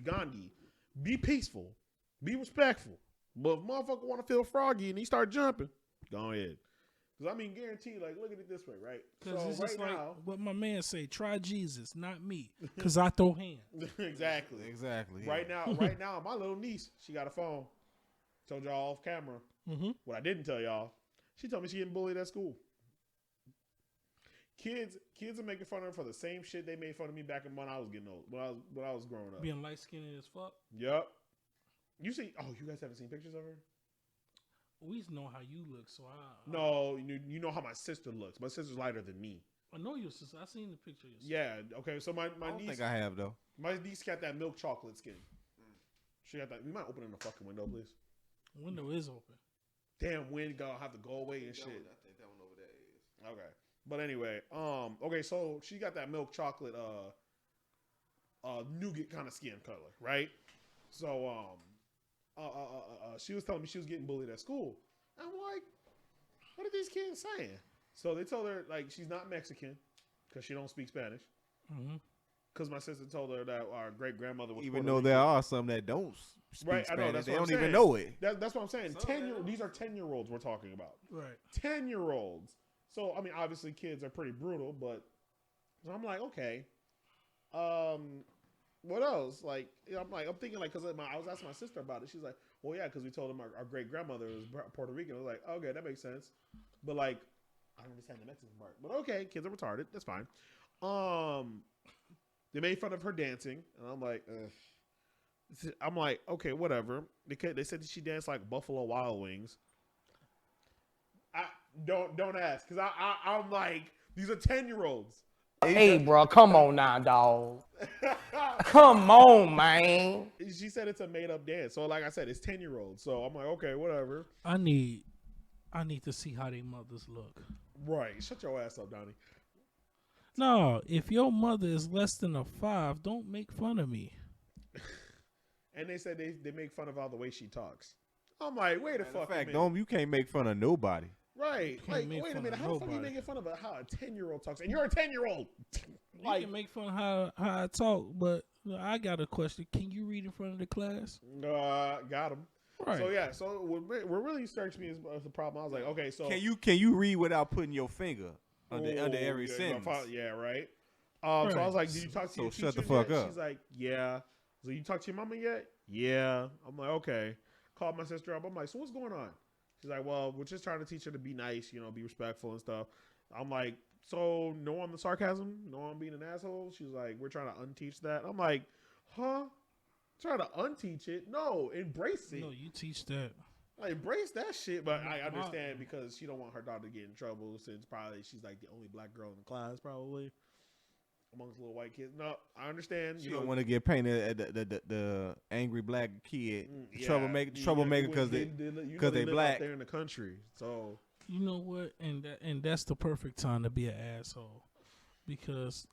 Gandhi. Be peaceful, be respectful. But if motherfucker want to feel froggy and he start jumping, go ahead. Because I mean, guaranteed. Like, look at it this way, right? Because so it's right just now, like what my man say: try Jesus, not me, because I throw hands. exactly. Right now, my little niece, she got a phone. Told y'all off camera. Mm-hmm. What I didn't tell y'all, she told me she getting bullied at school. Kids are making fun of her for the same shit they made fun of me back when I was getting old. When I was growing up. Being light skinned as fuck. Yep. You guys haven't seen pictures of her? We know how you look, so I No, you know how my sister looks. My sister's lighter than me. I know your sister. I seen the picture. Of your sister. Yeah. Okay. So my I don't niece. think I have though. My niece got that milk chocolate skin. She got that. You might open in the fucking window, please. Window is open. Damn wind gonna have to go away and shit. I think that one over there is. Okay. But anyway, okay, so she got that milk chocolate nougat kind of skin color, right? So she was telling me she was getting bullied at school. I'm like, what are these kids saying? So they told her like she's not Mexican because she don't speak Spanish. Mm-hmm. Because my sister told her that our great grandmother was Even Puerto though Rican. there are some that don't speak Right, I know, Spanish, that's they what I'm don't even saying. know it. That's what I'm saying. These are 10-year-olds we're talking about. Right. 10-year-olds. So I mean, obviously, kids are pretty brutal, but so I'm like, okay, what else? Like, I'm thinking like, because I was asking my sister about it. She's like, well, yeah, because we told them our great grandmother was Puerto Rican. I was like, okay, that makes sense. But like, I don't understand the Mexican part. But okay, kids are retarded. That's fine. They made fun of her dancing, and I'm like, okay, whatever. They said that she danced like Buffalo Wild Wings. I don't ask, because I'm like, these are 10-year-olds. Hey, bro, come on now, dog. Come on, man. She said it's a made up dance. So like I said, it's 10-year-olds. So I'm like, okay, whatever. I need to see how they mothers look. Right. Shut your ass up, Donnie. No, if your mother is less than a 5, don't make fun of me. And they said they make fun of all the way she talks. I'm like, wait a fucking minute. Dome, you can't make fun of nobody. Right. Can't Like, make wait a fun minute. of How the fuck are you nobody. making fun of how a 10-year-old talks? And you're a 10-year-old. You can make fun of how I talk, but I got a question. Can you read in front of the class? Got him. Right. So yeah, so what really strikes me as the problem. I was like, okay, so Can you read without putting your finger under every yeah, sentence? Yeah, right. So I was Right. like, did you talk to your So shut the teachers fuck yet? up. She's like, yeah. So you talked to your mama yet? Yeah. I'm like, okay. Called my sister up. I'm like, so what's going on? She's like, well, we're just trying to teach her to be nice, be respectful and stuff. I'm like, so no on the sarcasm, no on being an asshole. She's like, we're trying to unteach that. I'm like, huh? Trying to unteach it? No, embrace it. No, you teach that. Like, embrace that shit. But I understand because she don't want her daughter to get in trouble since probably she's like the only black girl in the class probably amongst little white kids. No, I understand. You don't want to get painted at the angry black kid, yeah, troublemaker because they black. Out there in the country, so. You know what? And that's the perfect time to be an asshole, because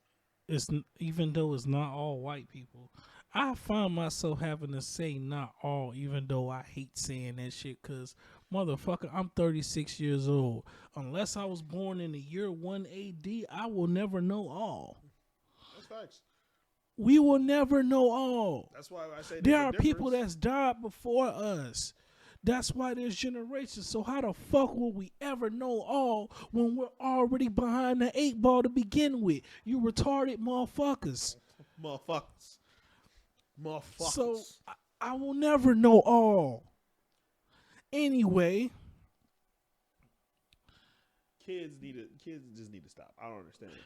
even though it's not all white people, I find myself having to say not all, even though I hate saying that shit. Cause motherfucker, I'm 36 years old. Unless I was born in the year 1 AD, I will never know all. That's facts. We will never know all. That's why I say there are people that's died before us. That's why there's generations. So how the fuck will we ever know all when we're already behind the 8 ball to begin with? You retarded motherfuckers. Motherfuckers. So I will never know all. Anyway. Kids just need to stop. I don't understand it.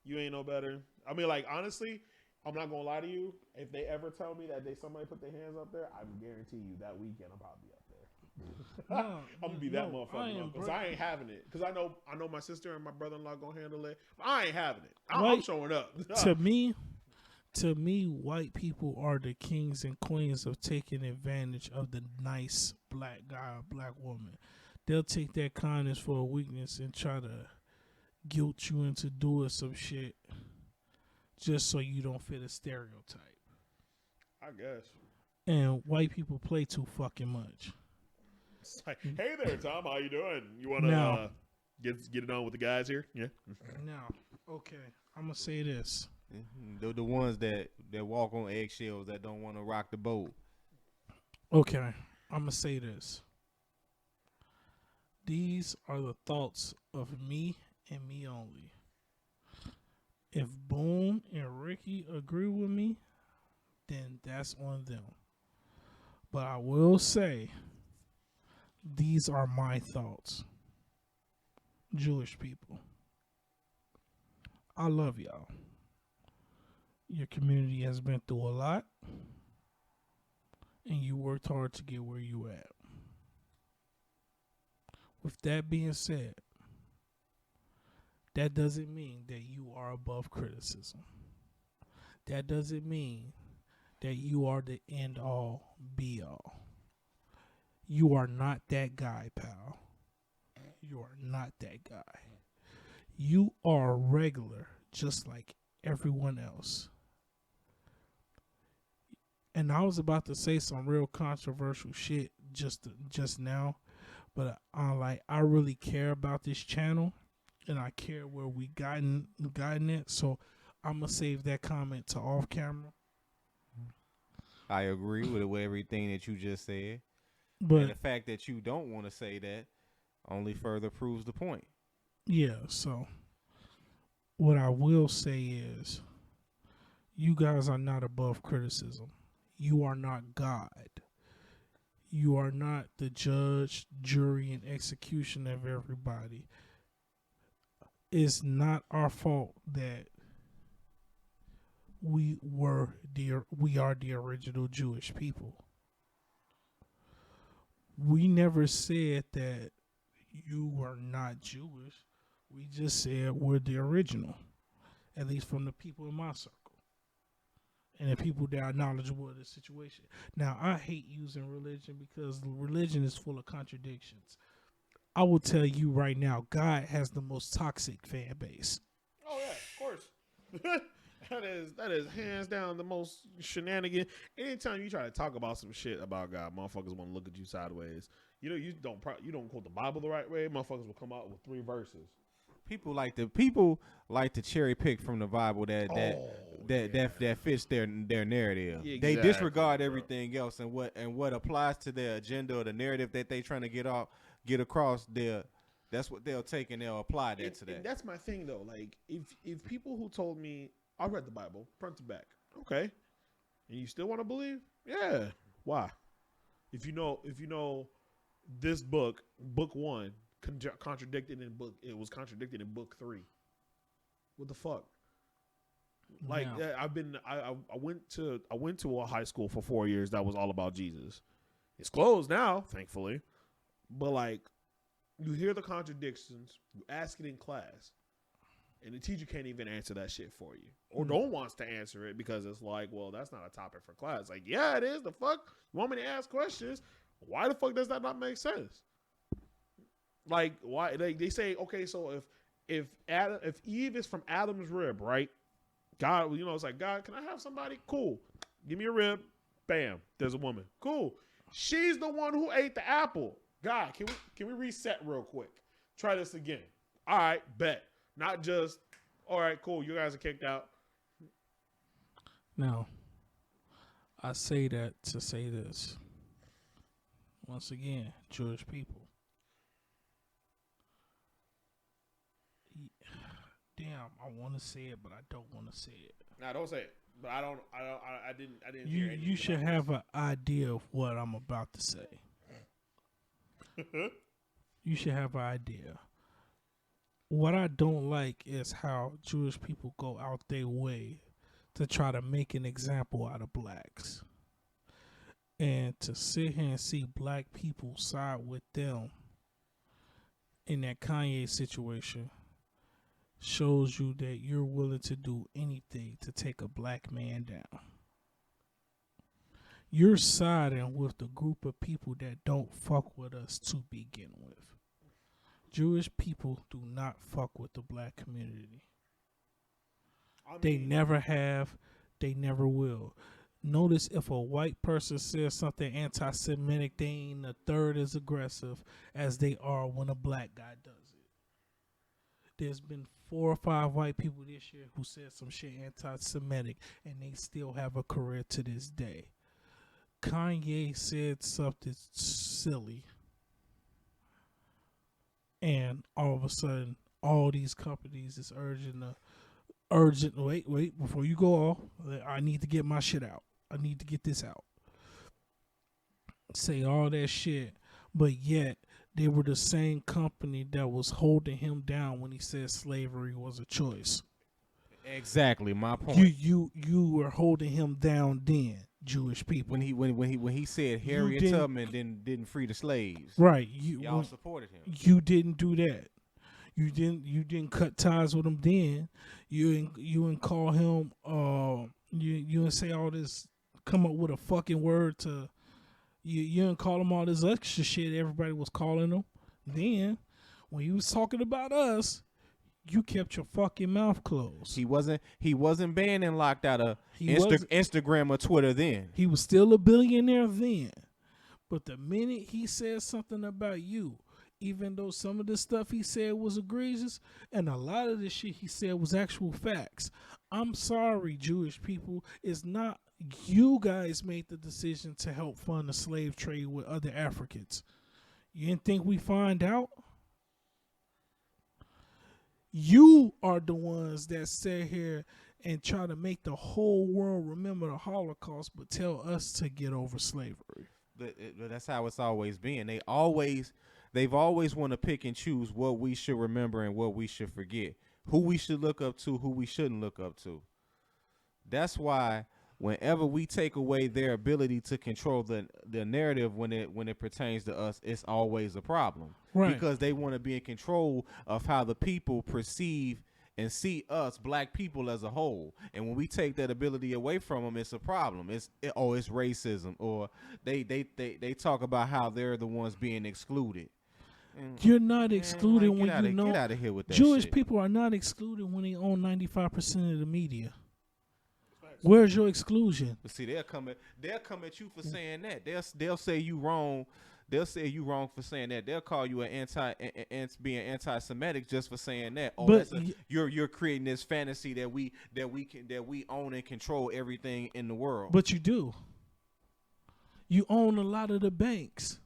You ain't no better. I mean, like, honestly, I'm not gonna lie to you. If they ever tell me that somebody put their hands up there, I guarantee you that weekend I'll probably be up there. I'm gonna be that motherfucker because I ain't having it. Because I know my sister and my brother-in-law gonna handle it. But I ain't having it. I'm showing up. To me, white people are the kings and queens of taking advantage of the nice black guy or black woman. They'll take that kindness for a weakness and try to guilt you into doing some shit just so you don't fit a stereotype. I guess. And white people play too fucking much. It's like, hey there, Tom. How you doing? You want to get it on with the guys here? Yeah. Now, okay. I'm going to say this. The ones that walk on eggshells that don't want to rock the boat. Okay. I'm going to say this. These are the thoughts of me and me only. If Boone and Ricky agree with me, then that's on them. But I will say, these are my thoughts. Jewish people, I love y'all. Your community has been through a lot, and you worked hard to get where you at. With that being said, that doesn't mean that you are above criticism. That doesn't mean that you are the end all be all. You are not that guy, pal. You are not that guy. You are regular, just like everyone else. And I was about to say some real controversial shit just now, but I really care about this channel, and I care where we gotten it. So I'm gonna save that comment to off camera. I agree with everything that you just said, but and the fact that you don't want to say that only further proves the point. Yeah. So what I will say is, you guys are not above criticism. You are not God. You are not the judge, jury, and execution of everybody. It's not our fault that we are the original Jewish people. We never said that you were not Jewish. We just said we're the original, at least from the people in my circle and the people that are knowledgeable of the situation. Now, I hate using religion because religion is full of contradictions. I will tell you right now, God has the most toxic fan base. Oh yeah, of course. That is hands down the most shenanigan. Anytime you try to talk about some shit about God, motherfuckers want to look at you sideways. You know, you don't quote the Bible the right way. Motherfuckers will come out with 3 verses. People like to cherry pick from the Bible that fits their narrative. Yeah, exactly, they disregard everything else and what applies to their agenda or the narrative that they trying to get across. That's what they'll take and they'll apply that to that. And that's my thing though. Like if people who told me I read the Bible front to back, okay, and you still want to believe, yeah, why? If you know this book 1 contradicted in book. It was contradicted in book 3. What the fuck? Like Now, I went to a high school for 4 years that was all about Jesus. It's closed now, thankfully. But like, you hear the contradictions, you ask it in class, and the teacher can't even answer that shit for you, or don't wants to answer it because it's like, well, that's not a topic for class. Like, yeah, it is. The fuck, you want me to ask questions? Why the fuck does that not make sense? Like, why they say, okay, so if Eve is from Adam's rib, right? God, it's like, God, can I have somebody? Cool. Give me a rib. Bam. There's a woman. Cool. She's the one who ate the apple. God, can we reset real quick? Try this again. All right, bet. Not just, all right, cool. You guys are kicked out. now, I say that to say this. Once again, Jewish people. Damn, I want to say it, but I don't want to say it. Nah, don't say it. But I didn't hear anything. You should have an idea of what I'm about to say. You should have an idea. What I don't like is how Jewish people go out their way to try to make an example out of blacks. And to sit here and see black people side with them in that Kanye situation shows you that you're willing to do anything to take a black man down. You're siding with the group of people that don't fuck with us to begin with. Jewish people do not fuck with the black community. They never have. They never will. Notice if a white person says something anti-Semitic, they ain't a third as aggressive as they are when a black guy does it. There's been 4 or 5 white people this year who said some shit anti-Semitic, and they still have a career to this day. Kanye said something silly, and all of a sudden, all these companies is urgent. Wait, before you go off, I need to get my shit out. I need to get this out. Say all that shit, but yet they were the same company that was holding him down when he said slavery was a choice. Exactly my point. You were holding him down then, Jewish people. When he said Harriet Tubman didn't free the slaves. Right. Y'all supported him. You didn't do that. You didn't cut ties with him then. You didn't call him you didn't say all this, come up with a fucking word to you didn't call him all this extra shit everybody was calling him. Then when he was talking about us, you kept your fucking mouth closed. He wasn't banned and locked out of Instagram or Twitter then. He was still a billionaire then. But the minute he said something about you, even though some of the stuff he said was egregious, and a lot of the shit he said was actual facts. I'm sorry, Jewish people. It's not you guys made the decision to help fund the slave trade with other Africans. You didn't think we find out? You are the ones that sit here and try to make the whole world remember the Holocaust, but tell us to get over slavery. But that's how it's always been. They've always want to pick and choose what we should remember and what we should forget, who we should look up to, who we shouldn't look up to. That's why whenever we take away their ability to control the narrative when it pertains to us, it's always a problem. Right. Because they want to be in control of how the people perceive and see us, black people, as a whole. And when we take that ability away from them, it's a problem. It's racism, or they talk about how they're the ones being excluded. You're not excluded when you know. Get out of here with that Jewish shit. people are not excluded when they own 95% of the media. Where's your exclusion? But see, they'll come at you for saying that. They'll say you wrong. They'll say you wrong for saying that. They'll call you being anti-Semitic just for saying that. Oh, but you're creating this fantasy that we own and control everything in the world. But you do. You own a lot of the banks.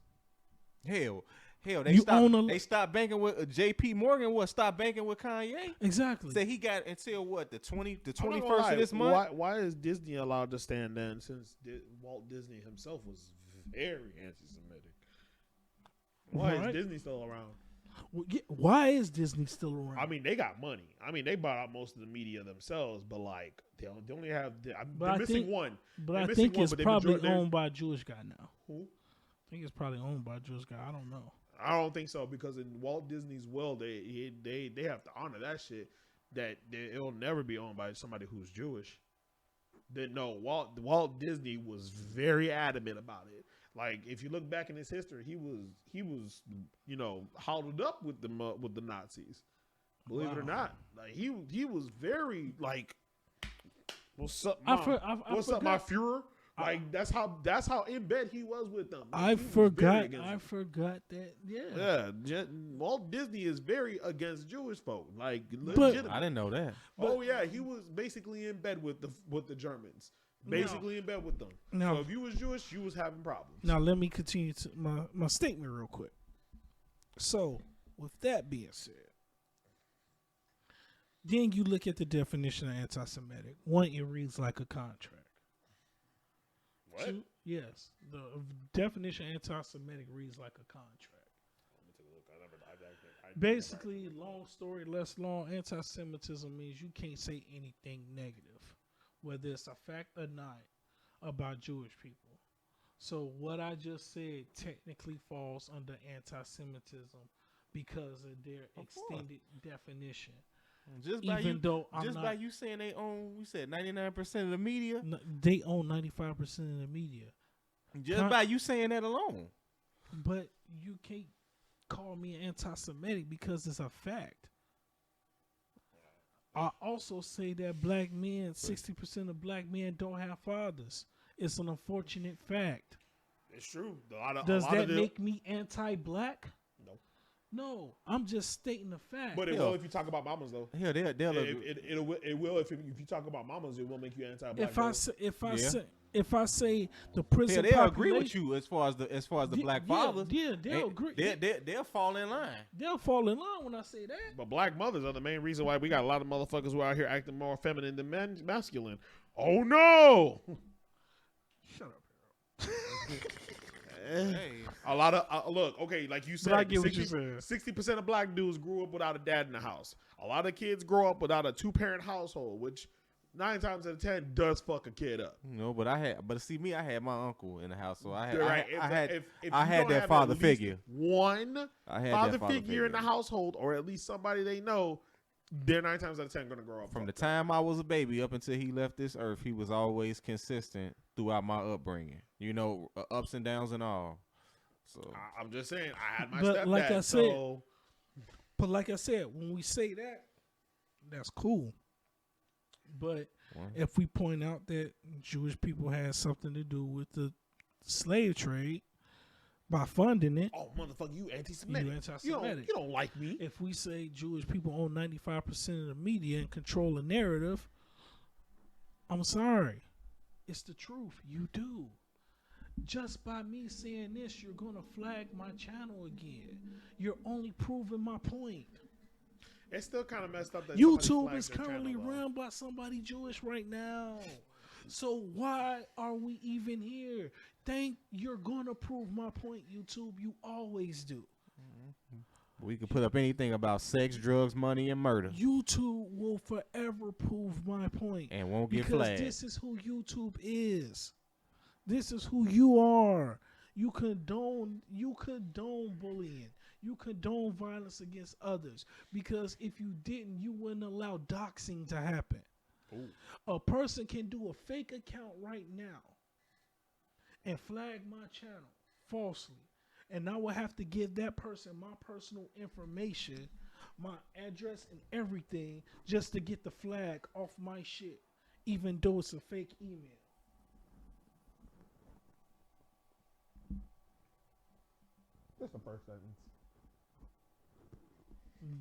Hell, they stopped banking with JP Morgan. Stopped banking with Kanye? Exactly. Say he got until what, the 21st of this month? Why is Disney allowed to stand then, since Walt Disney himself was very anti-Semitic? Why is Disney still around? Why is Disney still around? I mean, they got money. I mean, they bought out most of the media themselves, but like they only have. But They're I missing think- one. But They're I missing think one, it's but they probably they're- owned by a Jewish guy now. Who? I think it's probably owned by a Jewish guy. I don't know. I don't think so because in Walt Disney's will, they have to honor that shit. That it'll never be owned by somebody who's Jewish. No, Walt Disney was very adamant about it. Like if you look back in his history, he was hollowed up with the Nazis. Believe it or Wow. not, like he was very like, what's up, I Mom? for- I What's up, my forgot- Führer? Like that's how in bed he was with them. Like, I he was very forgot. against I them. forgot that. Yeah. Walt Disney is very against Jewish folk. Like But- legitimately. I didn't know that. Oh yeah, he was basically in bed with the Germans. Basically in bed with them. Now- So if you was Jewish, you was having problems. Now let me continue to my statement real quick. So, with that being said, then you look at the definition of anti-Semitic. One, it reads like a contract. What? Two, yes, the definition of anti-Semitic reads like a contract. Basically, long story less long, anti-Semitism means you can't say anything negative, whether it's a fact or not, about Jewish people. So what I just said technically falls under anti-Semitism because of their extended definition. Just by Even you, though I'm just not, by you saying they own, we said 99% of the media. they own 95% of the media. Just by you saying that alone. But you can't call me anti-Semitic because it's a fact. I also say that black men, 60% of black men don't have fathers. It's an unfortunate fact. It's true. Does that make me anti-black? No. No, I'm just stating the fact. But it Yeah. will if you talk about mamas though. Hell, they'll It will if you talk about mamas. It will make you anti-black. if I say the prison they'll population, agree with you as far as the black fathers. Yeah, they'll agree. They'll fall in line. They'll fall in line when I say that. But black mothers are the main reason why we got a lot of motherfuckers who are out here acting more feminine than masculine. Oh no! Shut up. Hey, A lot of look, okay, like you said, I get what you're saying. 60% of black dudes grew up without a dad in the house. A lot of kids grow up without a 2-parent household, which 9 times out of 10 does fuck a kid up. but I had my uncle in the house, so I had You're right. I If I you had don't that have father at least figure. one I had father that father figure in the household, or at least somebody they know, they're 9 times out of 10 going to grow up. From the time I was a baby up until he left this earth, he was always consistent throughout my upbringing. Ups and downs and all. So I'm just saying, I had my But stepdad. like I said- so But like I said, when we say that, that's cool. But if we point out that Jewish people had something to do with the slave trade by funding it, oh motherfucker, you anti-Semitic. You anti-Semitic. You don't like me. if we say Jewish people own 95% of the media and control the narrative, I'm sorry. It's the truth. You do. Just by me saying this, you're going to flag my channel again. You're only proving my point. It's still kind of messed up that somebody YouTube flagged is their currently channel, though. run by somebody Jewish right now. So why are we even here? You're going to prove my point, YouTube. You always do. we could put up anything about sex, drugs, money, and murder, YouTube will forever prove my point. and won't get Because flagged. this is who YouTube is. This is who you are. You condone bullying. You condone violence against others. Because if you didn't, you wouldn't allow doxing to happen. Ooh. A person can do a fake account right now and flag my channel falsely. And I will have to give that person my personal information, my address and everything just to get the flag off my shit, even though it's a fake email. That's the first sentence.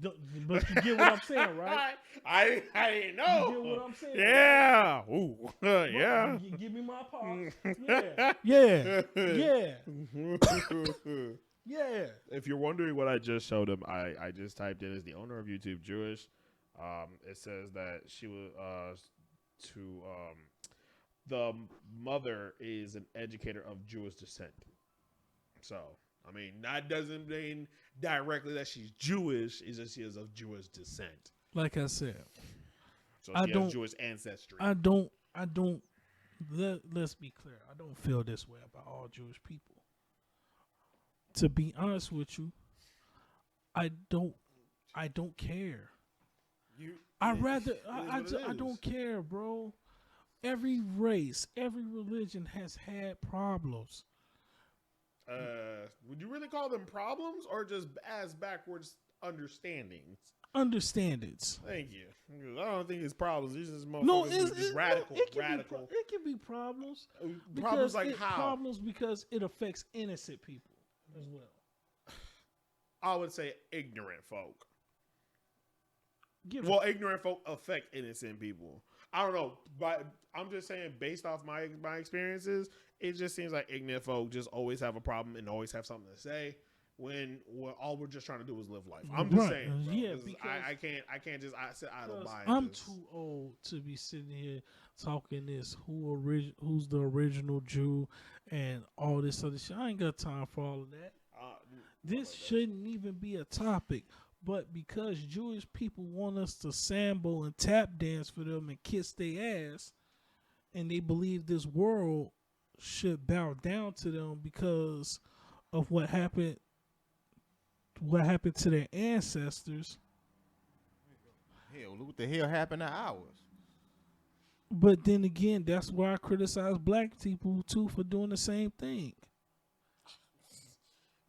But you get what I'm saying, right? I didn't know. You get what I'm saying? Yeah. Ooh. Yeah. Give me my pause. Yeah. Yeah. Yeah. If you're wondering what I just showed him, I just typed in, is the owner of YouTube Jewish? It says that she was the mother is an educator of Jewish descent. So I mean, that doesn't mean directly that she's Jewish. It's just she is of Jewish descent. Like I said, So I she don't- has Jewish ancestry. I don't. Let's be clear. I don't feel this way about all Jewish people. To be honest with you, I don't care. I don't care, bro. Every race, every religion has had problems. Would you really call them problems or just as backwards understandings? Understandings. Thank you. I don't think it's problems. These is motherfuckers No, who it's just radical. It can radical. It can be problems. Problems like how? Problems because it affects innocent people as well. I would say ignorant folk. Give Well, ignorant folk affect innocent people. I don't know, but I'm just saying, based off my experiences, it just seems like ignorant folk just always have a problem and always have something to say when all we're just trying to do is live life. I'm just saying, bro, yeah, because I can't just sit idle by. I'm too old to be sitting here talking this who's the original Jew and all this other shit. I ain't got time for all of that. This shouldn't even be a topic. But because Jewish people want us to sample and tap dance for them and kiss their ass, and they believe this world should bow down to them because of what happened to their ancestors. Hell, look what the hell happened to ours. But then again, that's why I criticize black people too for doing the same thing.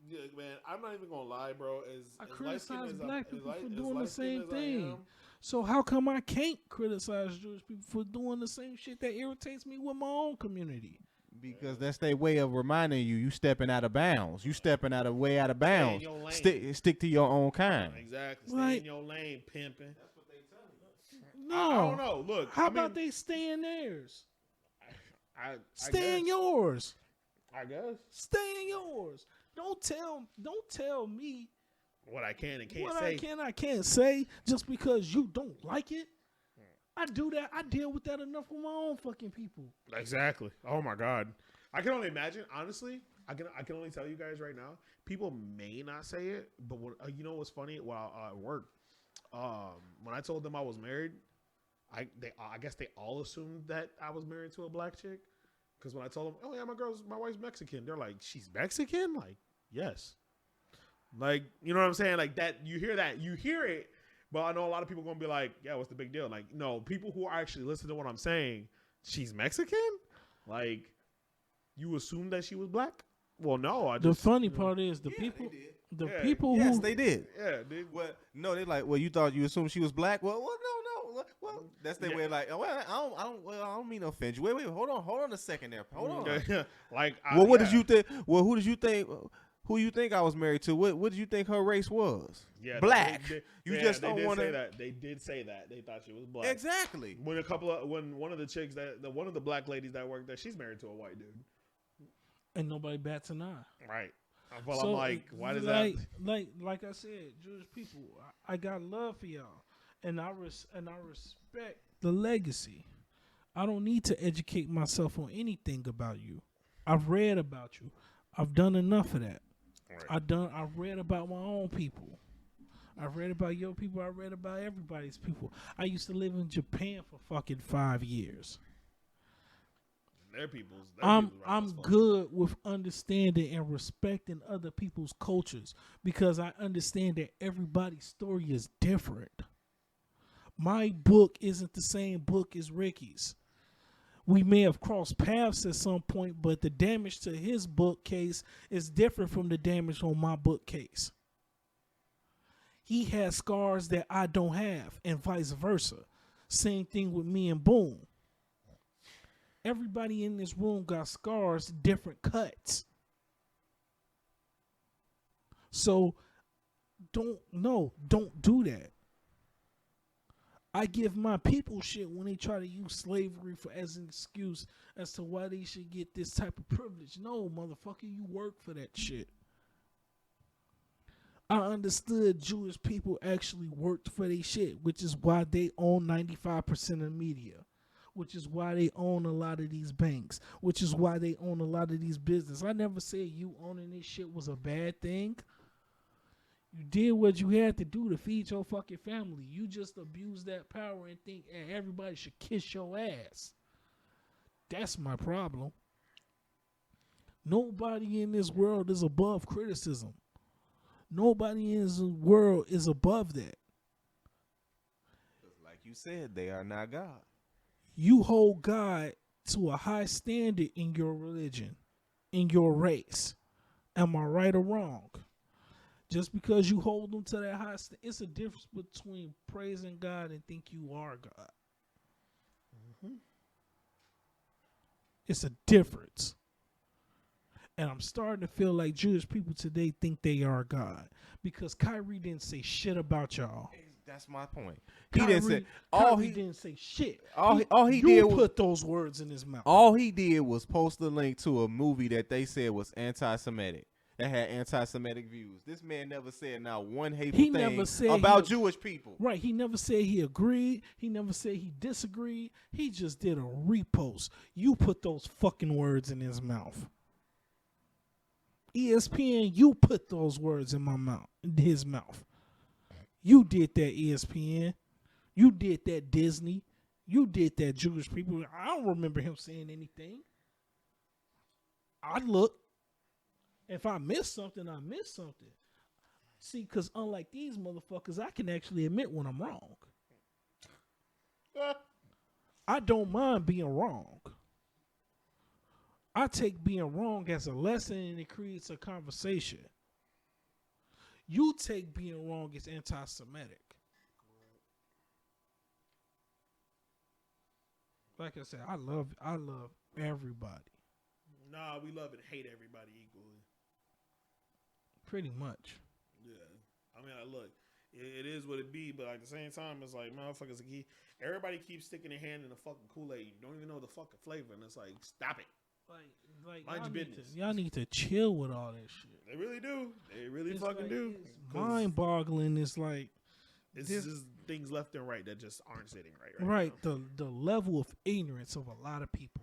Yeah, man, I'm not even gonna lie, bro. I criticize black people for doing the same thing. So how come I can't criticize Jewish people for doing the same shit that irritates me with my own community? Because that's their way of reminding you stepping out of bounds. You stepping way out of bounds. Stick to your own kind. Exactly. Stay in your lane, pimping. That's what they tell you. No. I don't know. Look, how about they stay in theirs? Stay in yours. I guess. Stay in yours. Don't tell me what I can and can't what say. I can't say just because you don't like it. I do that. I deal with that enough with my own fucking people. Exactly. Oh my God. I can only imagine. Honestly, I can only tell you guys right now. People may not say it, but you know what's funny? While at work, when I told them I was married, I guess they all assumed that I was married to a black chick. Because when I told them, oh yeah, my wife's Mexican, they're like, she's Mexican? Like, yes. Like, you know what I'm saying? Like that, you hear it, but I know a lot of people are going to be like, yeah, what's the big deal? Like, no, people who are actually listening to what I'm saying, she's Mexican? Like, you assume that she was black? Well, no. The funny part is people who... Yes, they did. Yeah, they... Well, no, they like, well, you thought you assumed she was black? Well, no. Well, that's their way. Like, well, I don't mean to offend you. Wait, hold on a second there. Hold on. Like, well, what did you think? Well, who did you think? Who you think I was married to? What did you think her race was? Yeah, black. You just they don't did want say to. that. They did say that. They thought she was black. Exactly. When one of the chicks one of the black ladies that worked there, she's married to a white dude. And nobody bats an eye. Right. Well, So, I'm like, why does like, that? Like I said, Jewish people, I got love for y'all, and I respect the legacy. I don't need to educate myself on anything about you. I've read about you. I've done enough of that. Right. I've read about my own people. I've read about your people. I read about everybody's people. I used to live in Japan for fucking 5 years. Their people's I'm good with understanding and respecting other people's cultures because I understand that everybody's story is different. My book isn't the same book as Ricky's. We may have crossed paths at some point, but the damage to his bookcase is different from the damage on my bookcase. He has scars that I don't have, and vice versa. Same thing with me and Boom. Everybody in this room got scars, different cuts. So don't do that. I give my people shit when they try to use slavery as an excuse as to why they should get this type of privilege. No, motherfucker, you work for that shit. I understood Jewish people actually worked for their shit, which is why they own 95% of the media. which is why they own a lot of these banks, which is why they own a lot of these businesses. I never said you owning this shit was a bad thing. You did what you had to do to feed your fucking family. You just abuse that power and think everybody should kiss your ass. That's my problem. Nobody in this world is above criticism. Nobody in this world is above that. Like you said, they are not God. You hold God to a high standard in your religion, in your race. Am I right or wrong? Just because you hold them to that high standard, it's a difference between praising God and think you are God. Mm-hmm. It's a difference. And I'm starting to feel like Jewish people today think they are God. Because Kyrie didn't say shit about y'all. That's my point. Kyrie didn't say shit. All he did you was put those words in his mouth. All he did was post a link to a movie that they said was anti-Semitic. That had anti-Semitic views. This man never said not one hateful thing about Jewish people. Right. He never said he agreed. He never said he disagreed. He just did a repost. You put those fucking words in his mouth. ESPN, you put those words in his mouth. You did that, ESPN. You did that, Disney. You did that, Jewish people. I don't remember him saying anything. I look. If I missed something, I missed something. See, because unlike these motherfuckers, I can actually admit when I'm wrong. I don't mind being wrong. I take being wrong as a lesson and it creates a conversation. You take being wrong as anti-Semitic. Like I said, I love everybody. Nah, we love and hate everybody equally. Pretty much. Yeah. I mean, look, it is what it be, but at the same time, it's like, motherfuckers, everybody keeps sticking their hand in the fucking Kool-Aid. You don't even know the fucking flavor, and it's like, stop it. Like mind your business. Y'all need to chill with all that shit. They really do. They really It's fucking like, do. It's mind-boggling. It's like it's just things left and right that just aren't sitting right. Right. Now. The level of ignorance of a lot of people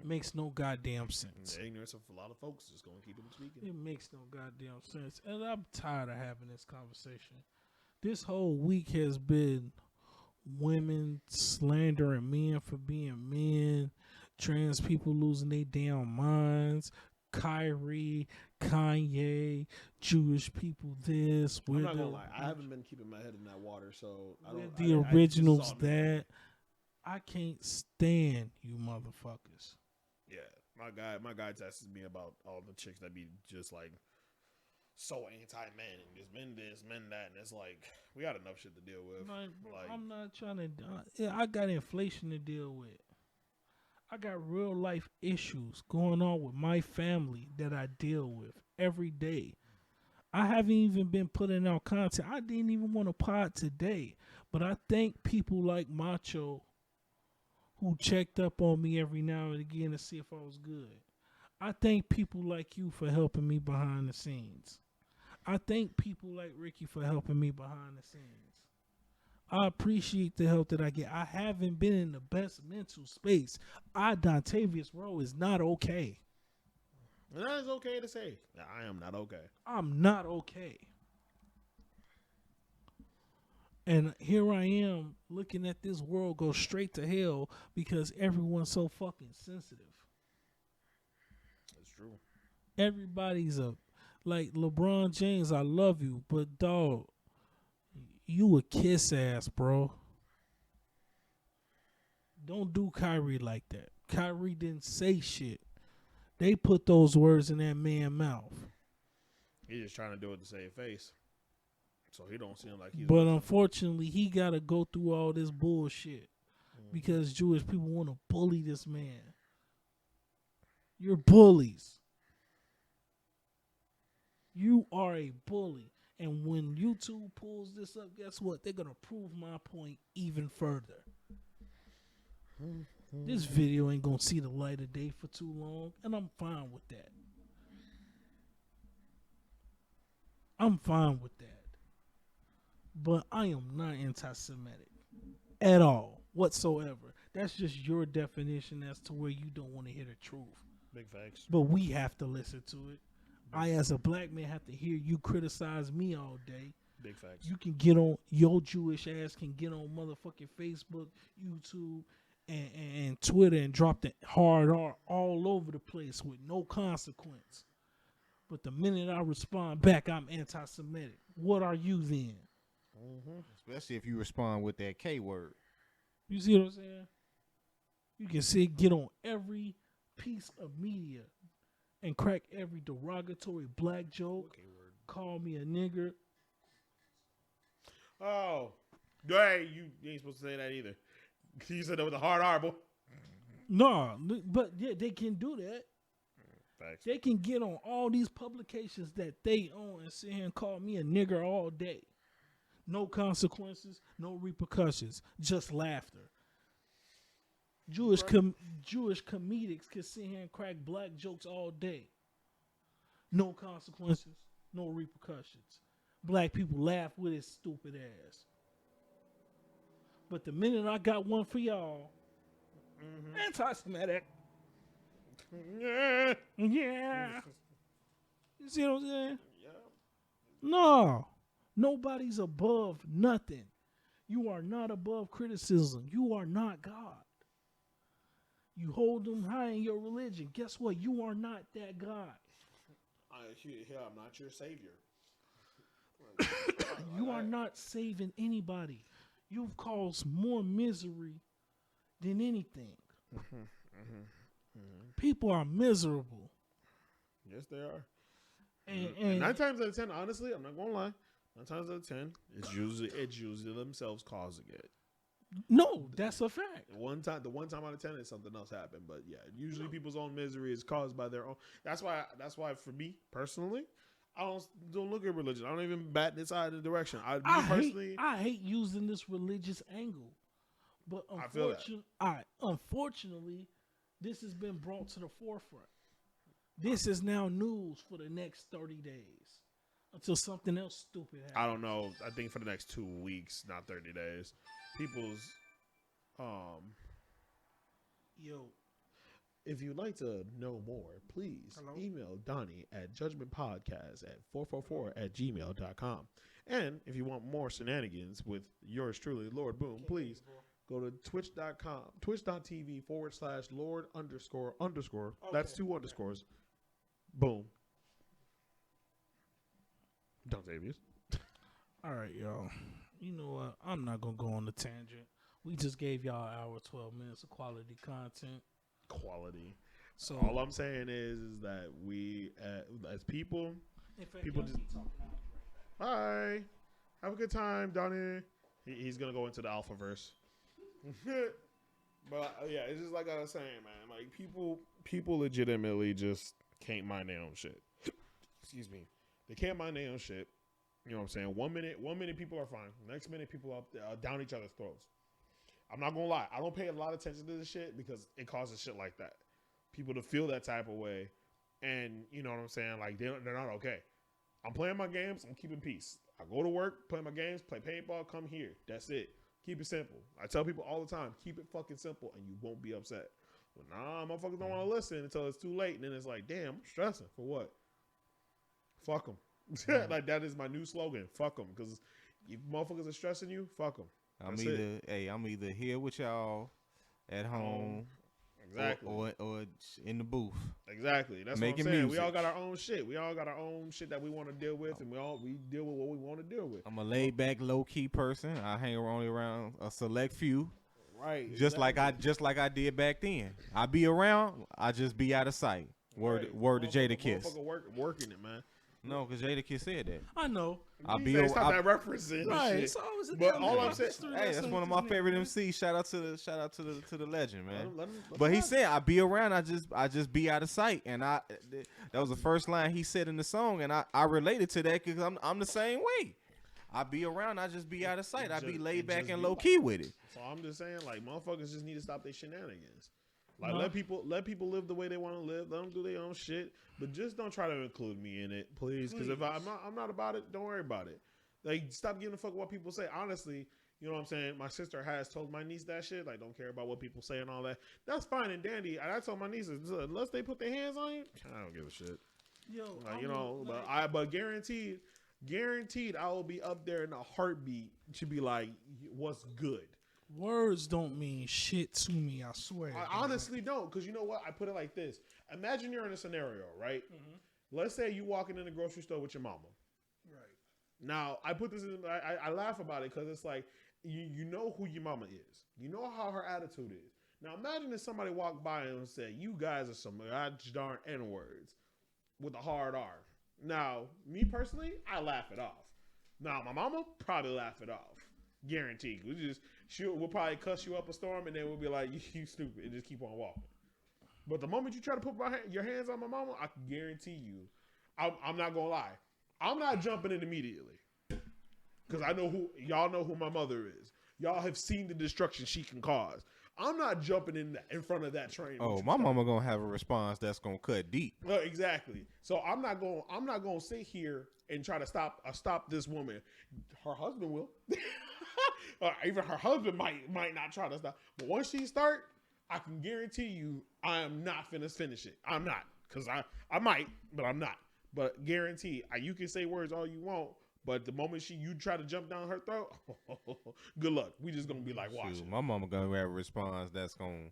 makes no goddamn sense. The ignorance of a lot of folks is just going to keep them speaking. It makes no goddamn sense. And I'm tired of having this conversation. This whole week has been women slandering men for being men, trans people losing their damn minds, Kyrie, Kanye, Jewish people this. I'm not gonna lie, I haven't been keeping my head in that water, so I don't. The originals that I can't stand you motherfuckers. Yeah, my guy texts me about all the chicks that be just like so anti-men and just men this, men that, and it's like we got enough shit to deal with. Like, I'm not trying to. I got inflation to deal with. I got real life issues going on with my family that I deal with every day. I haven't even been putting out content. I didn't even want to pod today, but I thank people like Macho who checked up on me every now and again to see if I was good. I thank people like you for helping me behind the scenes. I thank people like Ricky for helping me behind the scenes. I appreciate the help that I get. I haven't been in the best mental space. Dontavius Rowe is not okay. And that is okay to say. I am not okay. I'm not okay. And here I am looking at this world go straight to hell because everyone's so fucking sensitive. That's true. Everybody's like LeBron James, I love you, but dog, you a kiss ass, bro. Don't do Kyrie like that. Kyrie didn't say shit. They put those words in that man's mouth. He's just trying to do it to save face. So he don't seem like he's... But unfortunately, he got to go through all this bullshit because Jewish people want to bully this man. You're bullies. You are a bully. And when YouTube pulls this up, guess what? They're going to prove my point even further. This video ain't going to see the light of day for too long, and I'm fine with that. I'm fine with that. But I am not anti-Semitic at all, whatsoever. That's just your definition as to where you don't want to hear the truth. Big facts. But we have to listen to it. I, as a black man, have to hear you criticize me all day. Big facts. You can get on, your Jewish ass can get on motherfucking Facebook, YouTube, and Twitter and drop the hard R all over the place with no consequence. But the minute I respond back, I'm anti-Semitic. What are you then? Especially if you respond with that K word. You see what I'm saying? You can see, get on every piece of media and crack every derogatory black joke. Call me a nigger. Oh, hey, you ain't supposed to say that either. You said that with a hard R, boy. No, but yeah, they can do that. Facts. They can get on all these publications that they own and sit here and call me a nigger all day. No consequences, no repercussions, just laughter. Jewish comedics can sit here and crack black jokes all day. No consequences, no repercussions. Black people laugh with his stupid ass. But the minute I got one for y'all, anti-Semitic. Yeah. Yeah. You see what I'm saying? Yeah. No. Nobody's above nothing. You are not above criticism. You are not God. You hold them high in your religion. Guess what? You are not that God. I'm not your savior. You are not saving anybody. You've caused more misery than anything. People are miserable. Yes, they are. And 9 times out of 10, honestly, I'm not gonna lie. 9 times out of 10, it's usually themselves causing it. no, that's a fact. The one time out of 10 is something else happened, but yeah, usually people's own misery is caused by their own. That's why for me personally, I don't look at religion. I don't even bat this side of the direction. I hate using this religious angle, but unfortunately, this has been brought to the forefront. This is now news for the next 30 days until something else stupid happens. I don't know. I think for the next 2 weeks, not 30 days, people's Yo, if you'd like to know more, please email Donnie at judgmentpodcast@444@gmail.com. And if you want more shenanigans with yours truly, Lord Boom, please go to twitch.com/Lord__. That's 2 underscores. Boom. Don't say abuse. all right, y'all. You know what? I'm not gonna go on the tangent. We just gave y'all an hour, 12 minutes of quality content. Quality. So All I'm saying is that we, as people, in fact, people y'all just- keep talking. I'll be right back. Bye. Have a good time, Donnie. He's gonna go into the alpha verse. But yeah, it's just like I was saying, man. Like people legitimately just can't mind their own shit. Excuse me. They can't mind their own shit. You know what I'm saying? One minute people are fine. Next minute people are down each other's throats. I'm not gonna lie. I don't pay a lot of attention to this shit because it causes shit like that. People to feel that type of way, and you know what I'm saying? Like they're not okay. I'm playing my games. I'm keeping peace. I go to work, play my games, play paintball, come here. That's it. Keep it simple. I tell people all the time, keep it fucking simple, and you won't be upset. But nah, motherfuckers don't want to listen until it's too late, and then it's like, damn, I'm stressing for what? Fuck them. Like that is my new slogan. Fuck them, because if motherfuckers are stressing you, fuck them. I'm either here with y'all at home, Exactly. or in the booth. Exactly. That's Making what I'm saying. music. We all got our own shit. We all got our own shit that we want to deal with, and we deal with what we want to deal with. I'm a laid back, low key person. I hang only around a select few, Right. just like I did back then. I be around, I just be out of sight. Word to Jada Kiss. Motherfucker working it, man. No, because Jada Kiss said that. I know. Stop that referencing. Right. Shit. So it's a But damn all I'm history saying- Hey, that's lesson one of with my this favorite nigga. MCs. Shout out to the legend, man. Let him But he ride. said, "I be around. I just be out of sight." And that was the first line he said in the song, and I related to that because I'm the same way. I be around. I just be out of sight. I be laid back just and be low key with it. So I'm just saying, like, motherfuckers just need to stop their shenanigans. Like, No. let people live the way they want to live. Let them do their own shit, but just don't try to include me in it, please. Because if I'm not about it, don't worry about it. Like, stop giving a fuck what people say. Honestly, You know what I'm saying? My sister has told my niece that shit. Like, don't care about what people say and all that. That's fine and dandy. And I told my nieces, unless they put their hands on you, I don't give a shit. Yo, Like, you know, but guaranteed, I will be up there in a heartbeat to be like, what's good? words don't mean shit to me. I swear. I honestly don't, because you know what? I put it like this. Imagine you're in a scenario, right? Mm-hmm. Let's say you walking in the grocery store with your mama. Right. Now, I put this in, I laugh about it because it's like, you know who your mama is. You know how her attitude is. Now, imagine if somebody walked by and said, you guys are some gosh darn N-words with a hard R. Now, me personally, I laugh it off. Now, my mama probably laugh it off. Guaranteed. We'll probably cuss you up a storm and then we'll be like, you stupid, and just keep on walking. But the moment you try to put your hands on my mama, I can guarantee you, I'm not going to lie. I'm not jumping in immediately. Because y'all know who my mother is. Y'all have seen the destruction she can cause. I'm not jumping in front of that train. Oh, my mama gonna have a response that's gonna cut deep. Well, exactly. So I'm not going to sit here and try to stop this woman. Her husband will. Even her husband might not try to stop. But once she start, I can guarantee you I am not finna finish it. I'm not. Because I might, but I'm not. But guarantee, you can say words all you want, but the moment you try to jump down her throat, good luck. We just gonna be like watching. Shoot, my mama gonna have a response that's gonna.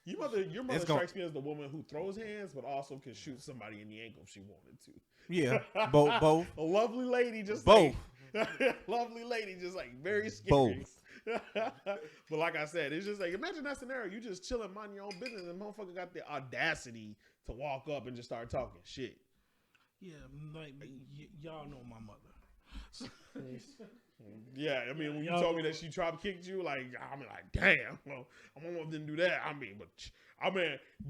Your mother strikes me as the woman who throws hands, but also can shoot somebody in the ankle if she wanted to. Yeah, both. A lovely lady, just both. Lovely lady, just like very scary. Both. But like I said, it's just like, imagine that scenario. You just chilling, mind your own business, and the motherfucker got the audacity to walk up and just start talking shit. Yeah, like y'all know my mother. Yeah, I mean, when you told me that she drop kicked you, like, I'm like, damn, well, my mom didn't do that. I mean,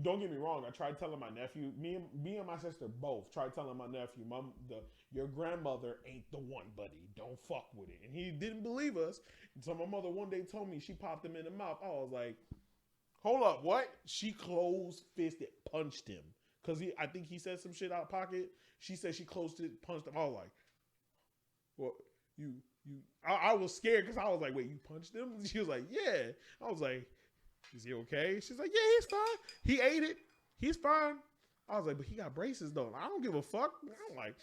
don't get me wrong. I tried telling my nephew, me and my sister both tried telling my nephew, your grandmother ain't the one, buddy. Don't fuck with it. And he didn't believe us. And so my mother one day told me she popped him in the mouth. I was like, hold up, what? She closed-fisted punched him. Because I think he said some shit out of pocket. She said she closed it, punched him. I was like, well, I was scared because I was like, wait, you punched him? She was like, yeah. I was like, is he okay? She's like, yeah, he's fine. He ate it. He's fine. I was like, but he got braces though. I don't give a fuck. I'm like,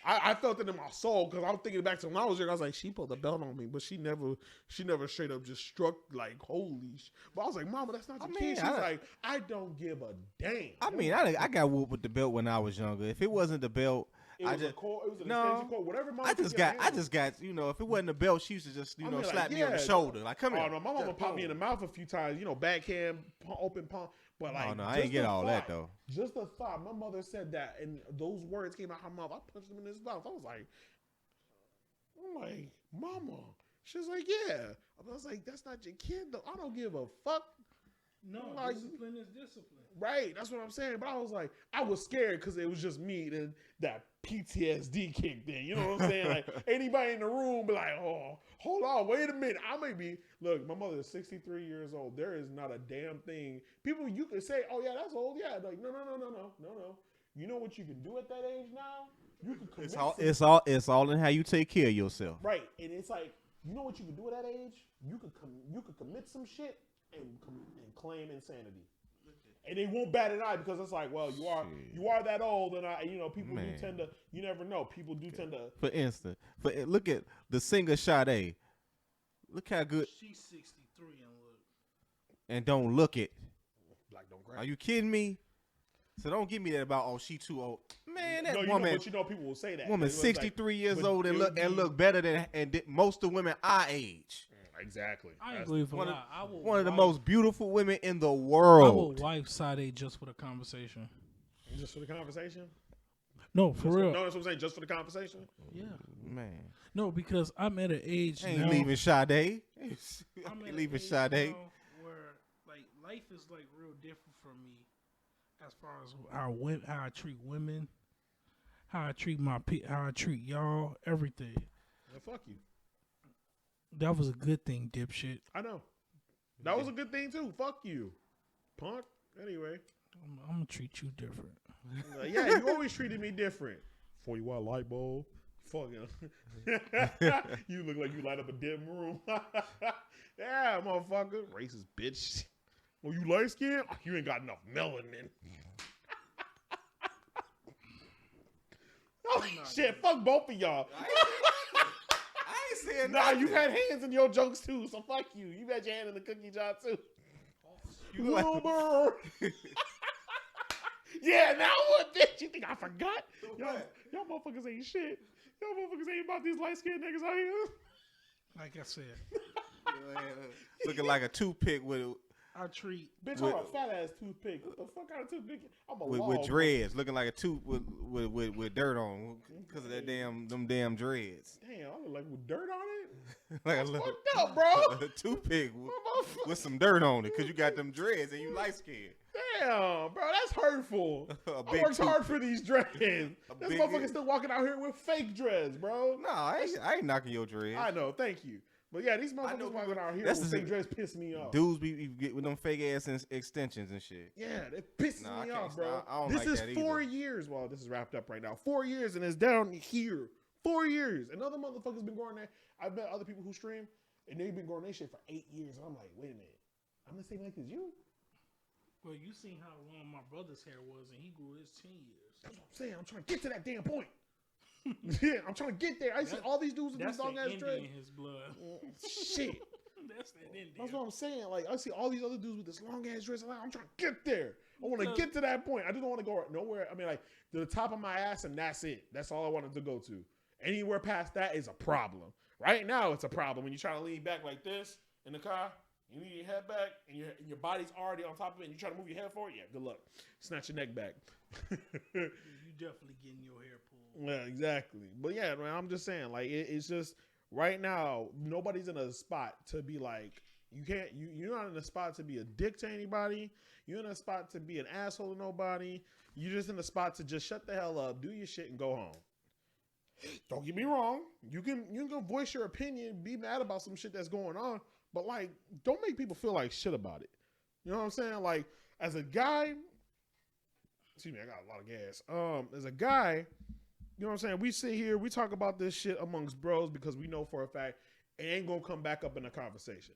I felt it in my soul because I was thinking back to when I was young. I was like, she pulled the belt on me, but she never straight up just struck like holy. But I was like, Mama, that's not your kid. She's like, I don't give a damn. I mean, I got whooped with the belt when I was younger. If it wasn't the belt. It was an extension cord, whatever. I just got, if it wasn't the belt, she used to just, slap me on the shoulder. Like, come here. Oh, no, my mama popped me in the mouth a few times, backhand, open palm. But like, no, I ain't get all that though. Just the thought, my mother said that, and those words came out her mouth. I punched him in his mouth. I'm like, Mama. She's like, yeah. I was like, that's not your kid though. I don't give a fuck. No, like, discipline is discipline. Right, that's what I'm saying. But I was like, I was scared because it was just me, and that PTSD kicked in. You know what I'm saying? Like, anybody in the room be like, oh, hold on, wait a minute. I may be, look, my mother is 63 years old. There is not a damn thing. People, you can say, oh, yeah, that's old. Yeah, like, no. You know what you can do at that age now? You can commit it's all in how you take care of yourself. Right, and it's like, you know what you can do at that age? You could commit some shit and claim insanity. And they won't bat an eye because it's like, well, you are that old, and people do tend to. You never know. People do tend to. For instance, look at the singer Sade. Look how good she's 63 and don't look it. Like, don't grab. Are you kidding me? So don't give me that about she too old. Man, that woman. But people will say that. Woman 63 years old and look better than most of the women our age. Exactly. I agree with one of the most beautiful women in the world. I will wife Sade just for the conversation. Just for the conversation? No, for real. No, that's what I'm saying. Just for the conversation? Yeah. Man. No, because I'm at an age ain't now. Leaving Sade. I'm at leaving age Sade. now where like life is like real different for me as far as how I treat women, how I treat y'all, everything. Well, fuck you. That was a good thing, dipshit. I know. That was a good thing too. Fuck you, punk. Anyway, I'm gonna treat you different. Yeah, you always treated me different. 40 watt light bulb, Fucking. You look like you light up a dim room. Yeah, motherfucker. Racist bitch. Oh, you light skinned? You ain't got enough melanin. Oh, shit. Fuck both of y'all. I ain't saying Nah, nothing. you had hands in your jokes too, so fuck you. You had your hand in the cookie jar too. You like- Wilbur. Yeah, now what, bitch? You think I forgot? Y'all motherfuckers ain't shit. Y'all motherfuckers ain't about these light skinned niggas out here. Like I said, Looking like a toothpick with I treat. Bitch, With- I'm a fat ass toothpick. What the fuck kind of toothpick? I'm a with log. dreads, looking like a tooth with dirt on because of that them damn dreads. Damn, I look like with dirt on it. Like a little Fucked up, bro. a toothpick with some dirt on it because you got them dreads and you light skinned. Damn, bro, that's hurtful. A I big worked hard tooth- for these dreads. This big- motherfucker still walking out here with fake dreads, bro. No, I ain't knocking your dreads. I know, thank you. But yeah, these know motherfuckers walking people- out here that's with the- fake dreads piss me off. Dudes be get with them fake ass extensions and shit. Yeah, that pisses Nah, I me can't off, bro. stop. I don't This like is that 4 either. years. Well, this is wrapped up right now. 4 years and it's down here. 4 years. And other motherfuckers been going there. I've met other people who stream and they've been going that shit for 8 years. And I'm like, wait a minute. I'm the same length as you? Well, you seen how long my brother's hair was, and he grew his 10 years. That's what I'm saying. I'm trying to get to that damn point. Yeah, I'm trying to get there. I see all these dudes with That's these the long ass Indian dreads. in his blood. Shit. That's that Indian. That's what I'm saying. Like, I see all these other dudes with this long ass dress. I'm trying to get there. I want to Because- get to that point. I just don't want to go nowhere. I mean, like, to the top of my ass, and that's it. That's all I wanted to go to. Anywhere past that is a problem. Right now, it's a problem. When you try to lean back like this in the car, you lean your head back, and your body's already on top of it, and you try to move your head forward, yeah, good luck. Snatch your neck back. You definitely getting your hair pulled. Yeah, exactly. But yeah, man, I'm just saying, like, it's just right now, nobody's in a spot to be like, you're not in a spot to be a dick to anybody. You're in a spot to be an asshole to nobody. You're just in a spot to just shut the hell up, do your shit, and go home. Don't get me wrong. You can voice your opinion, be mad about some shit that's going on, but like, don't make people feel like shit about it. You know what I'm saying? Like, as a guy, excuse me, I got a lot of gas. As a guy, you know what I'm saying? We sit here, we talk about this shit amongst bros because we know for a fact it ain't gonna come back up in a conversation.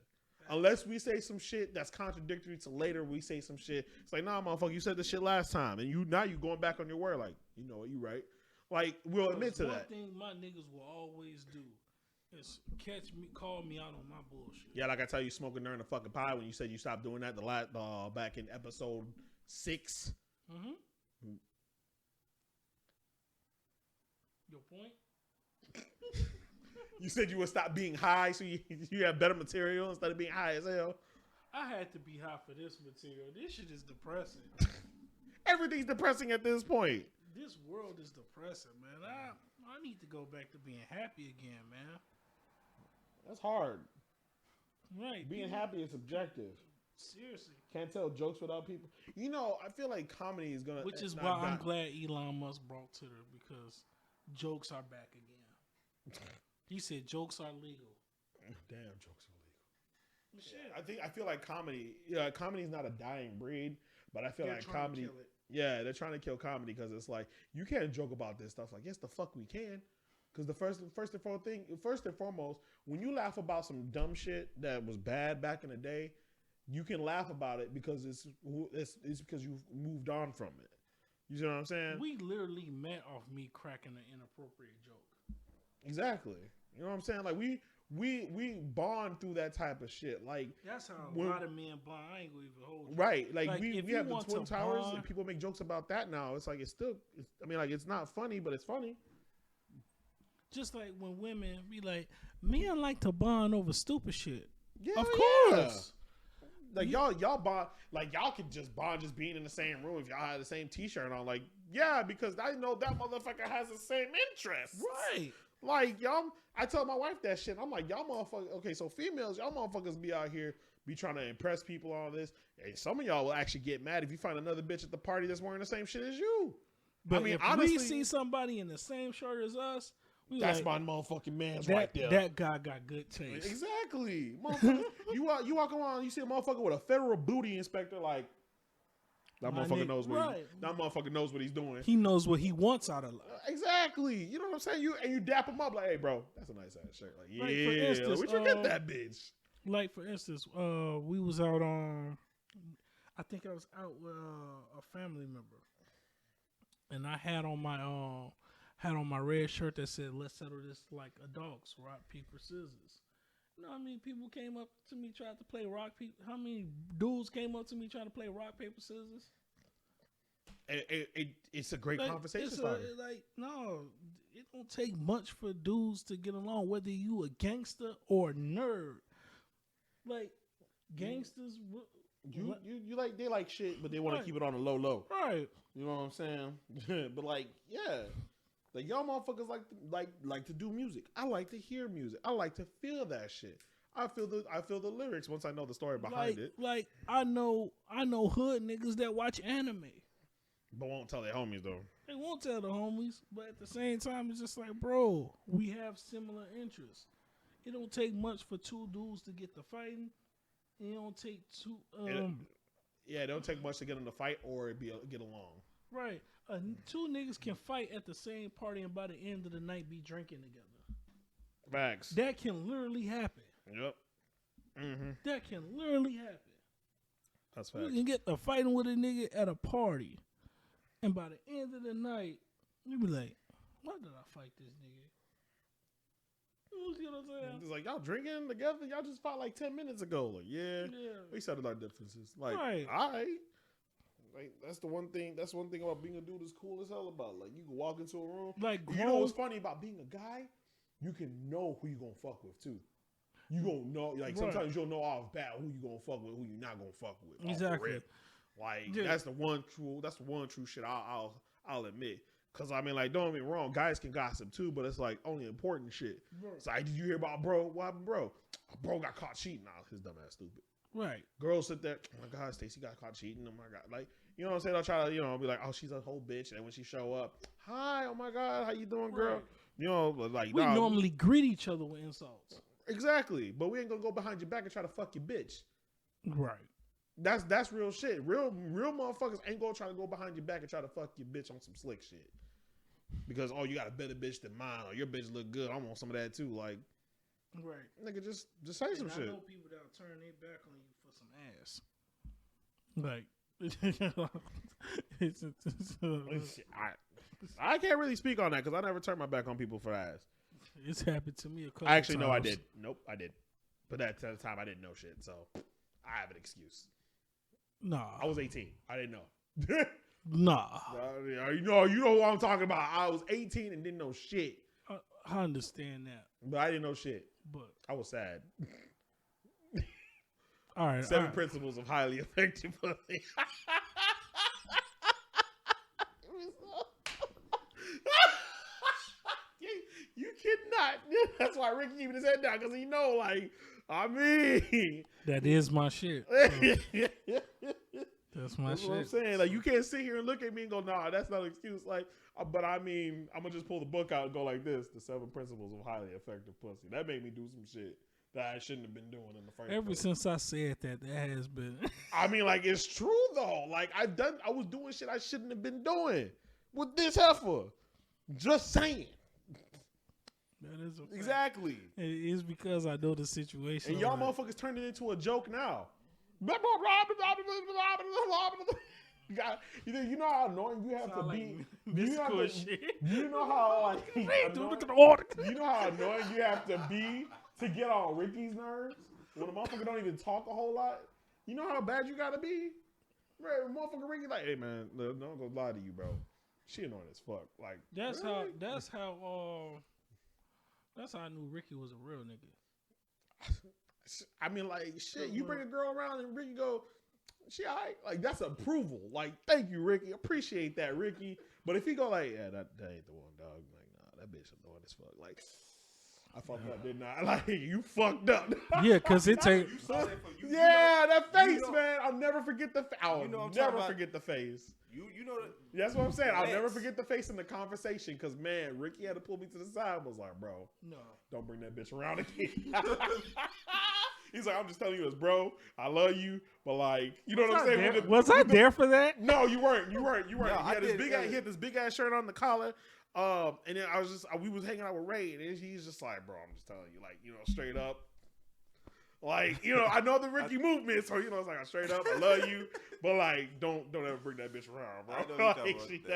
Unless we say some shit that's contradictory to later we say some shit. It's like, nah, motherfucker, you said this shit last time. And you going back on your word like, you know what, you right. Like, we'll admit to that. One thing my niggas will always do is call me out on my bullshit. Yeah, like I tell you, smoking during the fucking pie when you said you stopped doing that back in episode 6. Mm-hmm. Your point? You said you would stop being high so you have better material instead of being high as hell. I had to be high for this material. This shit is depressing. Everything's depressing at this point. This world is depressing, man. I need to go back to being happy again, man. That's hard. Right. Being happy is subjective. Seriously. Can't tell jokes without people. You know, I feel like comedy is gonna. Which is not why I'm die. glad Elon Musk brought Twitter, because jokes are back again. He said jokes are legal. Damn, jokes are legal. Shit. I feel like comedy. Yeah, comedy is not a dying breed, but I feel They're like trying to comedy. kill it. Yeah, they're trying to kill comedy because it's like you can't joke about this stuff. Like, yes, the fuck we can. Because the first and foremost, when you laugh about some dumb shit that was bad back in the day, you can laugh about it because it's because you've moved on from it. You see what I'm saying? We literally met off me cracking an inappropriate joke. Exactly. You know what I'm saying? Like we bond through that type of shit. Like That's how when- a lot of men bond. I ain't gonna even hold you. right. Like Like, we if you have the want Twin to Towers bond- and people make jokes about that now. It's like I mean, like it's not funny, but it's funny. Just like when women be like, men like to bond over stupid shit. Yeah, Of yeah. course. Like y'all bond, like y'all could just bond just being in the same room if y'all had the same T-shirt on. Like, yeah, because I know that motherfucker has the same interests. Right. Like y'all, I tell my wife that shit. I'm like, y'all motherfuckers. Okay, so females, y'all motherfuckers be out here be trying to impress people on this. And some of y'all will actually get mad if you find another bitch at the party that's wearing the same shit as you. But I mean, if honestly, we see somebody in the same shirt as us, we that's like, my motherfucking man's that, right there. that guy got good taste. Exactly. Motherfucker, you walk around, you see a motherfucker with a federal booty inspector, like, That My motherfucker nigga, knows what right. that motherfucker knows what he's doing. He knows what he wants out of life. Exactly. You know what I'm saying? You dap him up like, hey, bro, that's a nice ass shirt. Like, yeah, Like, for instance, where'd you get that bitch? Like for instance, we was out on. I think I was out with a family member, and I had on my red shirt that said "Let's settle this like adults, rock paper scissors." You know how many people came up to me tried to play rock paper? How many dudes came up to me trying to play rock paper scissors? It's a great conversation starter. No, it don't take much for dudes to get along, whether you a gangster or a nerd. Like gangsters, You like they like shit, but they want to keep it on the low. right? You know what I'm saying? But like, yeah, like y'all motherfuckers like to do music. I like to hear music. I like to feel that shit. I feel the lyrics once I know the story behind it. Like I know hood niggas that watch anime. But won't tell their homies though. They won't tell the homies, but at the same time, it's just like, bro, we have similar interests. It don't take much for two dudes to get to fighting. It don't take two. It don't take much to get them to fight or get along. Right. Two niggas can fight at the same party and by the end of the night be drinking together. Facts. That can literally happen. Yep. Mm-hmm. That can literally happen. That's facts. You can get to fighting with a nigga at a party, and by the end of the night, you be like, why did I fight this nigga? You see what I'm saying? It's like, y'all drinking together? Y'all just fought like 10 minutes ago. Like, yeah. We settled our differences. Like, Right. all right. Like, that's one thing about being a dude is cool as hell about. Like, you can walk into a room. Like, you know what's funny about being a guy? You can know who you gonna fuck with, too. You gonna know, like, sometimes you'll know off bat who you gonna fuck with, who you not gonna fuck with. Exactly. Like, that's the one true shit I'll admit. Cause I mean, like, don't get me wrong, guys can gossip too, but it's like only important shit. Right. It's like, did you hear about bro? What happened, bro? Bro got caught cheating. Nah, his dumb ass stupid. Right. Girls sit there, oh my God, Stacey got caught cheating. Oh my God. Like, you know what I'm saying? I'll try to, be like, oh, she's a whole bitch. And then when she show up, hi, oh my God, how you doing, girl? Right. You know, like, we normally greet each other with insults. Exactly. But we ain't gonna go behind your back and try to fuck your bitch. Right. That's real shit. Real motherfuckers ain't gonna try to go behind your back and try to fuck your bitch on some slick shit. Because, you got a better bitch than mine, or your bitch look good. I want some of that too. Like, right, nigga, just say some shit. I know people that'll turn their back on you for some ass. Like, I can't really speak on that because I never turned my back on people for ass. It's happened to me a couple. Actually, times. no, I did. Nope, I did. But at the time, I didn't know shit, so I have an excuse. Nah, I was 18. I didn't know. Nah. You know what I'm talking about. I was 18 and didn't know shit. I understand that. But I didn't know shit. But I was sad. All right. 7 principles of highly effective pussy. You cannot. That's why Ricky keeping his head down, because he know, like, I mean. That is my shit. That's my That's shit. what I'm saying. Like, you can't sit here and look at me and go, nah, that's not an excuse. Like, but I mean, I'm going to just pull the book out and go like this, the 7 principles of highly effective pussy. That made me do some shit that I shouldn't have been doing in the first place. Ever since I said that has been. I mean, like, it's true, though. Like, I was doing shit I shouldn't have been doing with this heifer. Just saying. That is a fact. Exactly. It is because I know the situation. And y'all motherfuckers turned it into a joke now. You know how annoying you have to be. You know how annoying you have to be to get on Ricky's nerves when a motherfucker don't even talk a whole lot. You know how bad you gotta be. Right, motherfucker Ricky like, hey man, look, don't go lie to you, bro. She annoying as fuck. Like that's really? That's how I knew Ricky was a real nigga. I mean, like, shit, you bring a girl around and Ricky go, she all right? Like, that's approval. Like, thank you, Ricky. Appreciate that, Ricky. But if he go like, yeah, that ain't the one, dog. Like, nah, that bitch annoying as fuck. Like, I fucked up, didn't I? Like, you fucked up. Yeah, because it take. Yeah, that face, man. I'll never forget the face. I'll never forget the face. You know that. That's what I'm saying. I'll never forget the face in the conversation because, man, Ricky had to pull me to the side. I was like, bro, No. don't bring that bitch around again. He's like, I'm just telling you, as bro, I love you, but like, you know what I'm saying? Was I there for that? No, you weren't. You weren't. No, he had he had this big ass shirt on the collar. And then we was hanging out with Ray, and he's just like, bro, I'm just telling you, like, straight up. Like, I know the Ricky movement, so it's like straight up, I love you, but like, don't ever bring that bitch around, bro. I know you Like, talking about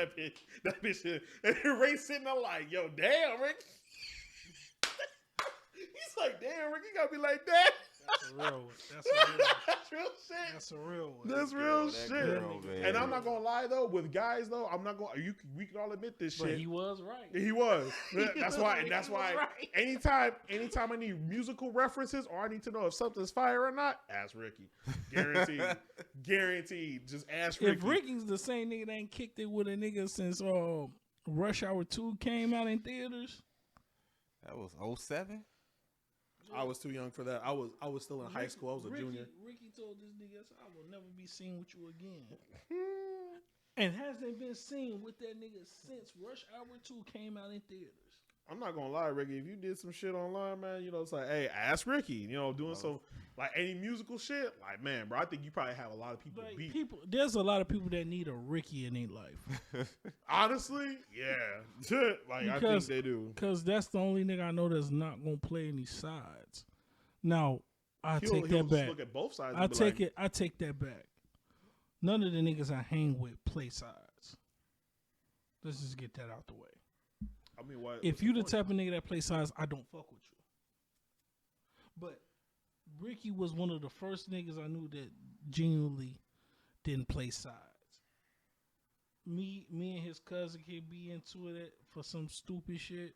that bitch, and then Ray sitting there like, yo, damn, Rick. He's like, damn, Rick, you gotta be like that. That's a real one. That's a real one. That's real shit. That's a real one. That's real that shit. girl, man. And I'm not gonna lie though, with guys though, I'm not gonna. We can all admit this But shit. he was right. He was. That's why. And that's He was why. right. Anytime I need musical references or I need to know if something's fire or not, ask Ricky. Guaranteed. Guaranteed. Just ask Ricky. If Ricky's the same nigga that ain't kicked it with a nigga since Rush Hour 2 came out in theaters. That was 07? I was too young for that. I was still in high school. I was a junior. Ricky told this nigga, I will never be seen with you again. And hasn't been seen with that nigga since Rush Hour 2 came out in theaters. I'm not gonna lie, Ricky. If you did some shit online, man, it's like, hey, ask Ricky. Doing some like any musical shit, like, man, bro. I think you probably have a lot of people Like, beat. there's a lot of people that need a Ricky in their life. Honestly, yeah. Like, I think they do. Because that's the only nigga I know that's not gonna play any sides. Now, I He'll take that just back. look at both sides. I and be take like, it. I take that back. None of the niggas I hang with play sides. Let's just get that out the way. I mean, what? If you the type of nigga that play sides, I don't fuck with you. But Ricky was one of the first niggas I knew that genuinely didn't play sides. Me and his cousin can be into it for some stupid shit.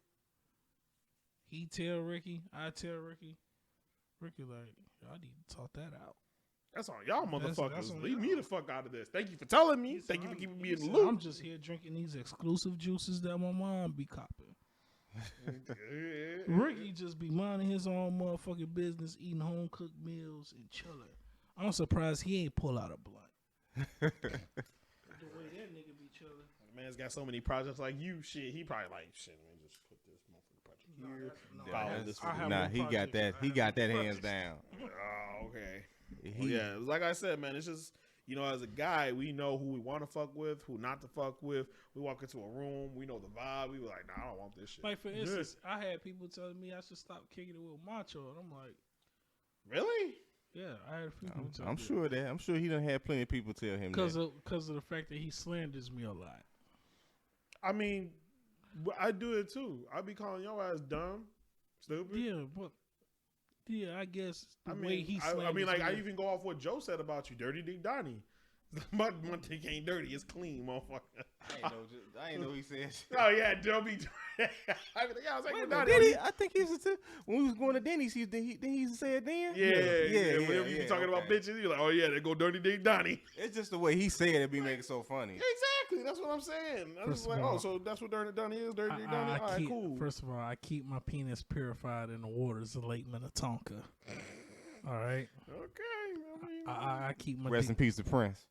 He tell Ricky, I tell Ricky. Ricky like, y'all need to talk that out. That's on y'all motherfuckers. That's on Leave y'all. me the fuck out of this. Thank you for telling me. Thank you for keeping me in the loop. I'm just here drinking these exclusive juices that my mom be copping. Ricky just be minding his own motherfucking business, eating home cooked meals and chilling. I'm surprised he ain't pull out a blunt. The way that nigga be chilling. The man's got so many projects like you. Shit, he probably like, shit, let me just put this motherfucking project here. Follow this I one. have Nah, one he got project. that. He got that hands down. Oh, okay. He, Yeah, like I said, man, it's just, as a guy, we know who we want to fuck with, who not to fuck with. We walk into a room, we know the vibe. We were like, nah, I don't want this shit. Like, for instance, I had people telling me I should stop kicking it with Macho. And I'm like, Really? yeah, I had a few people tell I'm me. sure that. I'm sure he done had plenty of people tell him Because that. of the fact that he slanders me a lot. I mean, I do it too. I be calling your ass dumb, stupid. Yeah, but I guess the I way mean, he I slanders mean, like, me. I even go off what Joe said about you, Dirty Dick Donnie. my dick ain't dirty, it's clean, motherfucker. I ain't know he said. Oh yeah, Joe be. I was like, Wait a well, minute, did he? I think he was when we was going to Denny's. He said then. Yeah. Whenever you be talking about okay. bitches, you're like, oh yeah, they go Dirty Dick Donnie. It's just the way he said it be making it so funny. Exactly, that's what I'm saying. I'm First just like, of all, oh, so that's what Dirty Donnie is, Dirty Dick Donnie. All right, cool. First of all, I keep my penis purified in the waters of Lake Minnetonka. All right, Okay, I keep my Rest in peace to Prince.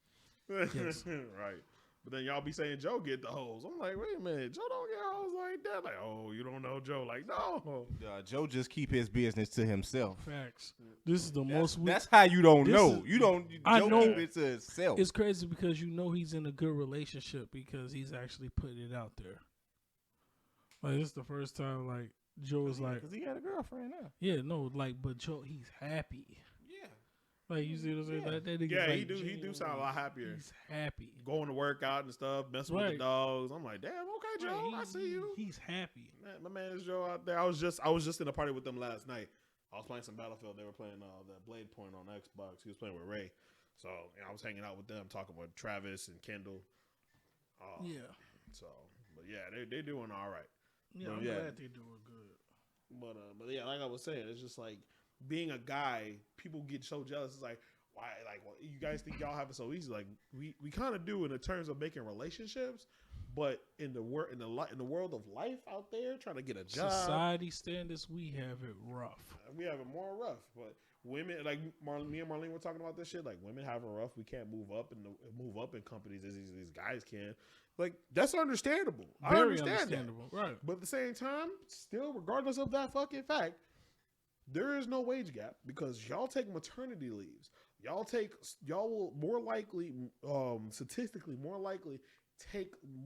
Yes. Right. But then y'all be saying Joe get the hoes. I'm like, wait a minute, Joe don't get hoes like that. Like, oh, you don't know Joe? Like, no. Joe just keep his business to himself. facts. This is the most. That's how you don't This know. is- You don't. I Joe know- keep it to himself. It's crazy because he's in a good relationship because he's actually putting it out there. Like, this is the first time like Joe was like, because he got a girlfriend now. yeah, no, like, but Joe, he's happy. Yeah. Like, you see what I'm saying? Yeah. Like, that nigga, Yeah, like, he do sound a lot happier. He's happy. Going to work out and stuff, messing with Right. the dogs. I'm like, damn, okay, Joe, Right, I see you. He's happy. Man, my man is Joe out there. I was just in a party with them last night. I was playing some Battlefield. They were playing the Blade Point on Xbox. He was playing with Ray. So I was hanging out with them, talking with Travis and Kendall. Yeah. So, but yeah, they doing all right. Yeah, Well, I'm yeah. glad they doing good. But yeah, like I was saying, it's just like being a guy. People get so jealous. It's like, why? Like, well, you guys think y'all have it so easy? Like, we kind of do in the terms of making relationships, but in the world of life out there, trying to get a job, Society standards, we have it rough. we have it more rough. But women, like me and Marlene were talking about this shit. Like, women have it rough. We can't move up in companies as these guys can. Like, that's understandable. I Very understand understandable, that. right? But at the same time, still, regardless of that fucking fact, There is no wage gap because y'all take maternity leaves. Y'all will more likely, statistically more likely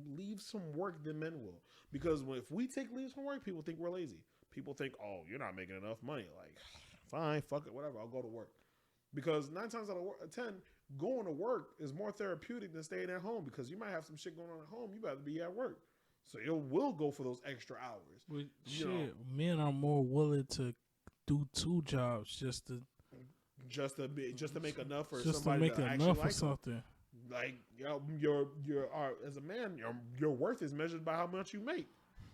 leave some work than men will. Because if we take leaves from work, people think we're lazy. People think, oh, you're not making enough money. Like, fine, fuck it, whatever. I'll go to work. Because 9 times out of 10, going to work is more therapeutic than staying at home because you might have some shit going on at home. You better be at work. So you will go for those extra hours. But shit, men are more willing to do 2 jobs just to make enough for just somebody to make to actually enough like or something. them. Like, as a man, your worth is measured by how much you make.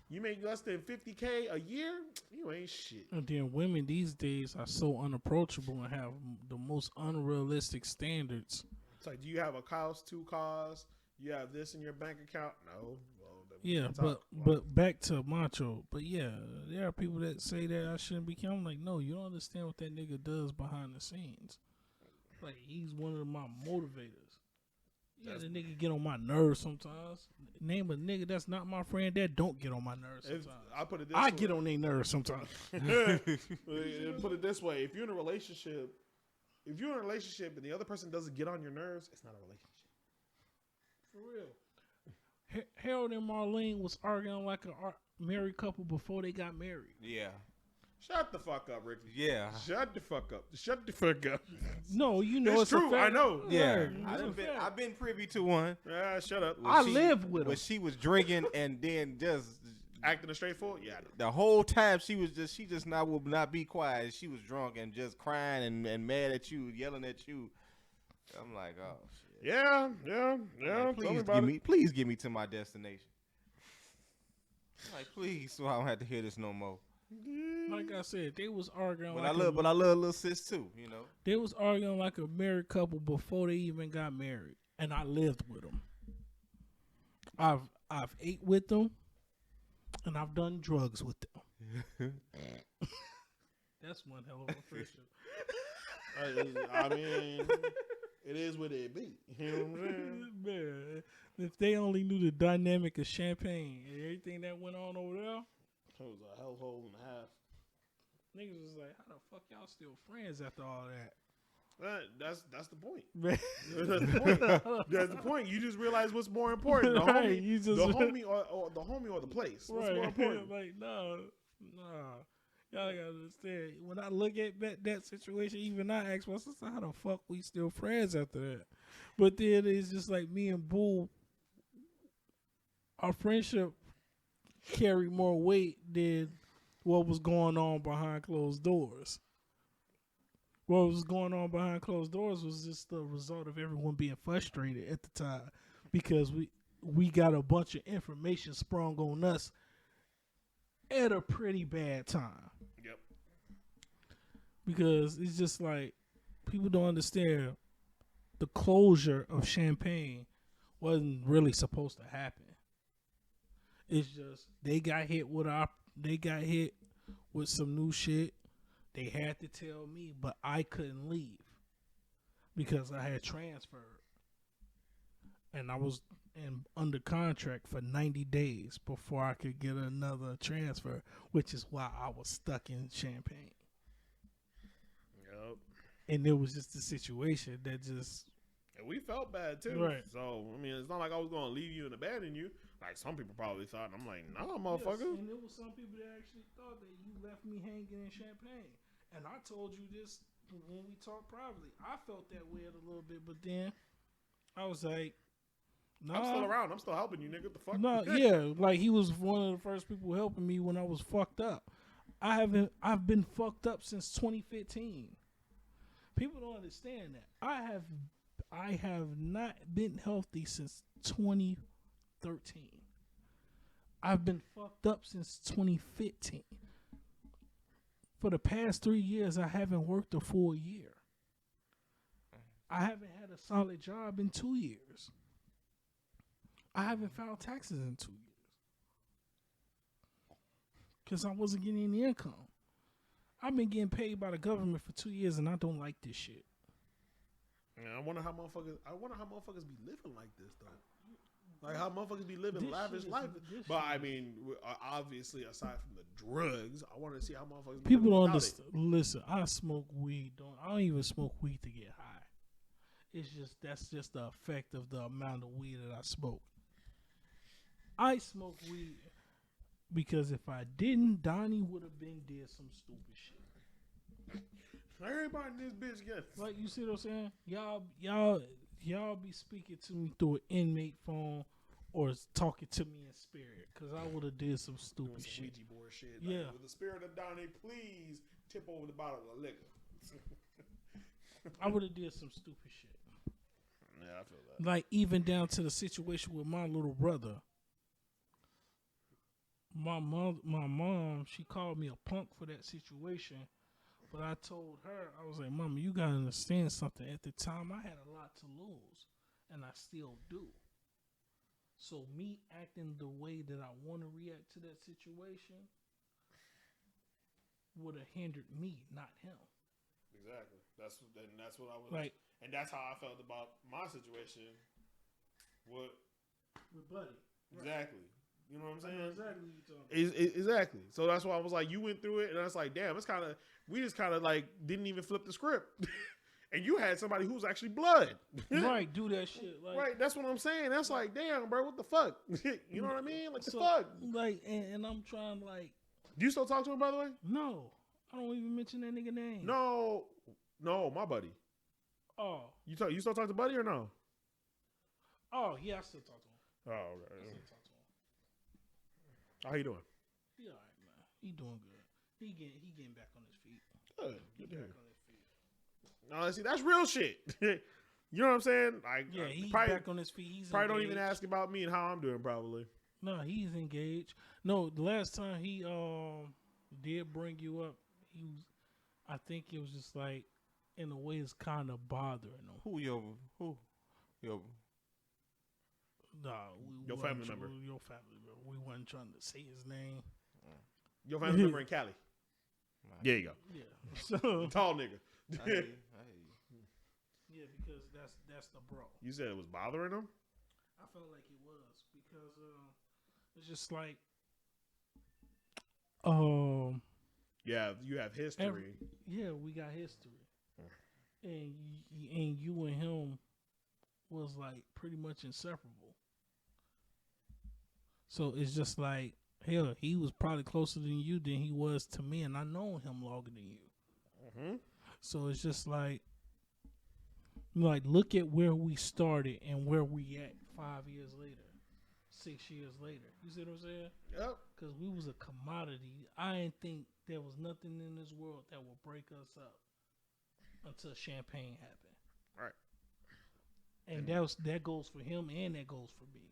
You make less than $50K a year, you ain't shit. And then women these days are so unapproachable and have the most unrealistic standards. It's like, do you have a house, 2 cars? You have this in your bank account? No. Well, then we Yeah, can talk. but back to Macho. But yeah, there are people that say that I shouldn't be. I'm like, no, you don't understand what that nigga does behind the scenes. Like, he's one of my motivators. Yeah, the nigga get on my nerves sometimes. Name a nigga that's not my friend that don't get on my nerves sometimes. I get on their nerves sometimes. Put it this way: if you're in a relationship and the other person doesn't get on your nerves, it's not a relationship. For real. Harold and Marlene was arguing like a married couple before they got married. Yeah. Shut the fuck up, Ricky. Yeah. Shut the fuck up. Shut the fuck up. No, you know it's it's true. A fact. I know. Yeah. Right. I've been privy to one. Shut up. I live with her. When she was drinking and then just Acting a straight fool? Yeah. I know. the whole time she would not be quiet. She was drunk and just crying and mad at you, yelling at you. I'm like, oh shit. Yeah. Like, please give me to my destination. Like, please, so I don't have to hear this no more. Like I said, they was arguing. But like I love little sis too, you know. They was arguing like a married couple before they even got married, and I lived with them. I've ate with them, and I've done drugs with them. That's one hell of a friendship. I mean, it is what it be. You know what I'm saying? Man, if they only knew the dynamic of Champagne and everything that went on over there. It was a hellhole and a half. Niggas was like, how the fuck y'all still friends after all that? That's the point. Man. That's the point. That's the point. You just realize what's more important, the Right, homie, the homie, or the place. What's more important? Like, nah. Y'all gotta understand. When I look at that situation, even I ask myself, how the fuck we still friends after that? But then it's just like me and Boo, our friendship carried more weight than what was going on behind closed doors. What was going on behind closed doors was just the result of everyone being frustrated at the time because we got a bunch of information sprung on us at a pretty bad time. Yep. Because it's just like people don't understand the closure of Champagne wasn't really supposed to happen. It's just they got hit with some new shit. They had to tell me, but I couldn't leave because I had transferred. And I was under contract for 90 days before I could get another transfer, which is why I was stuck in Champagne. Yep. And it was just a situation that just... And we felt bad, too. Right. So, I mean, it's not like I was going to leave you and abandon you. Like some people probably thought. And I'm like, nah, motherfucker. Yes, and there was some people that actually thought that you left me hanging in Champagne. And I told you this when we talked privately. I felt that way a little bit, but then I was like, no. I'm still around. I'm still helping you, nigga. What the fuck? No, yeah. Like he was one of the first people helping me when I was fucked up. I've been fucked up since 2015. People don't understand that. I have not been healthy since 2013. I've been fucked up since 2015. For the past 3 years, I haven't worked a full year. I haven't had a solid job in 2 years. I haven't filed taxes in 2 years. Because I wasn't getting any income. I've been getting paid by the government for 2 years, and I don't like this shit. Yeah, I wonder how motherfuckers be living like this though. Like how motherfuckers be living This lavish shit is- life. this But shit I is- mean, obviously, aside from the drugs, I want to see how motherfuckers be People living don't without it. understand. Listen, I smoke weed. I don't even smoke weed to get high. It's just that's just the effect of the amount of weed that I smoke. I smoke weed because if I didn't, Donnie would have been did some stupid shit. Everybody in this bitch gets. Like you see what I'm saying? Y'all be speaking to me through an inmate phone or talking to me in spirit because I would have did some Doing stupid some shit. Ouija board shit. Yeah. Like, with the spirit of Donnie, please tip over the bottle of liquor. I would have did some stupid shit. Yeah, I feel that. Like even down to the situation with my little brother. My mom, she called me a punk for that situation, but I told her, I was like, "Mama, you gotta understand something. At the time, I had a lot to lose, and I still do. So me acting the way that I want to react to that situation would have hindered me, not him. Exactly. That's what I was Like and that's how I felt about my situation. What with Buddy. exactly? You know what I'm saying? Exactly what you're talking about. Exactly. So that's why I was like, you went through it, and I was like, damn, it's kind of we just kind of like didn't even flip the script, and you had somebody who's actually blood, Right, do that shit. Like, Right. That's what I'm saying. That's like, damn, bro, what the fuck? You know what I mean? Like the so, fuck. like, and I'm trying like, Do you still talk to him, by the way? no, I don't even mention that nigga name. No, my buddy. Oh, You still talk to Buddy or no? yeah, I still talk to him. Oh, I okay. still talk to him. How you doing? He all right, man. He doing good. He getting back on his feet. Good. He Good to back hear. on his feet. No, see, that's real shit. You know what I'm saying? Like, Yeah, he's probably, back on his feet. He's probably don't engaged. even ask about me and how I'm doing. Probably. No, he's engaged. No, the last time he did bring you up, I think it was just like in a way it's kind of bothering him. Who your Nah, Your wasn't family member. Your family member. We wasn't trying to say his name. Your family member in Cali. There you go. Yeah. So Tall nigga. I hear you. yeah, because that's the bro. You said it was bothering him? I felt like it was because it's just like Yeah, you have history. yeah, we got history, and you and him was like pretty much inseparable. So it's just like hell, he was probably closer than you than he was to me, and I know him longer than you. Mm-hmm. So it's just like look at where we started and where we at 5 years later, 6 years later. You see what I'm saying? Yep. Because we was a commodity. I didn't think there was nothing in this world that would break us up until champagne happened. Right. And that goes for him and that goes for me.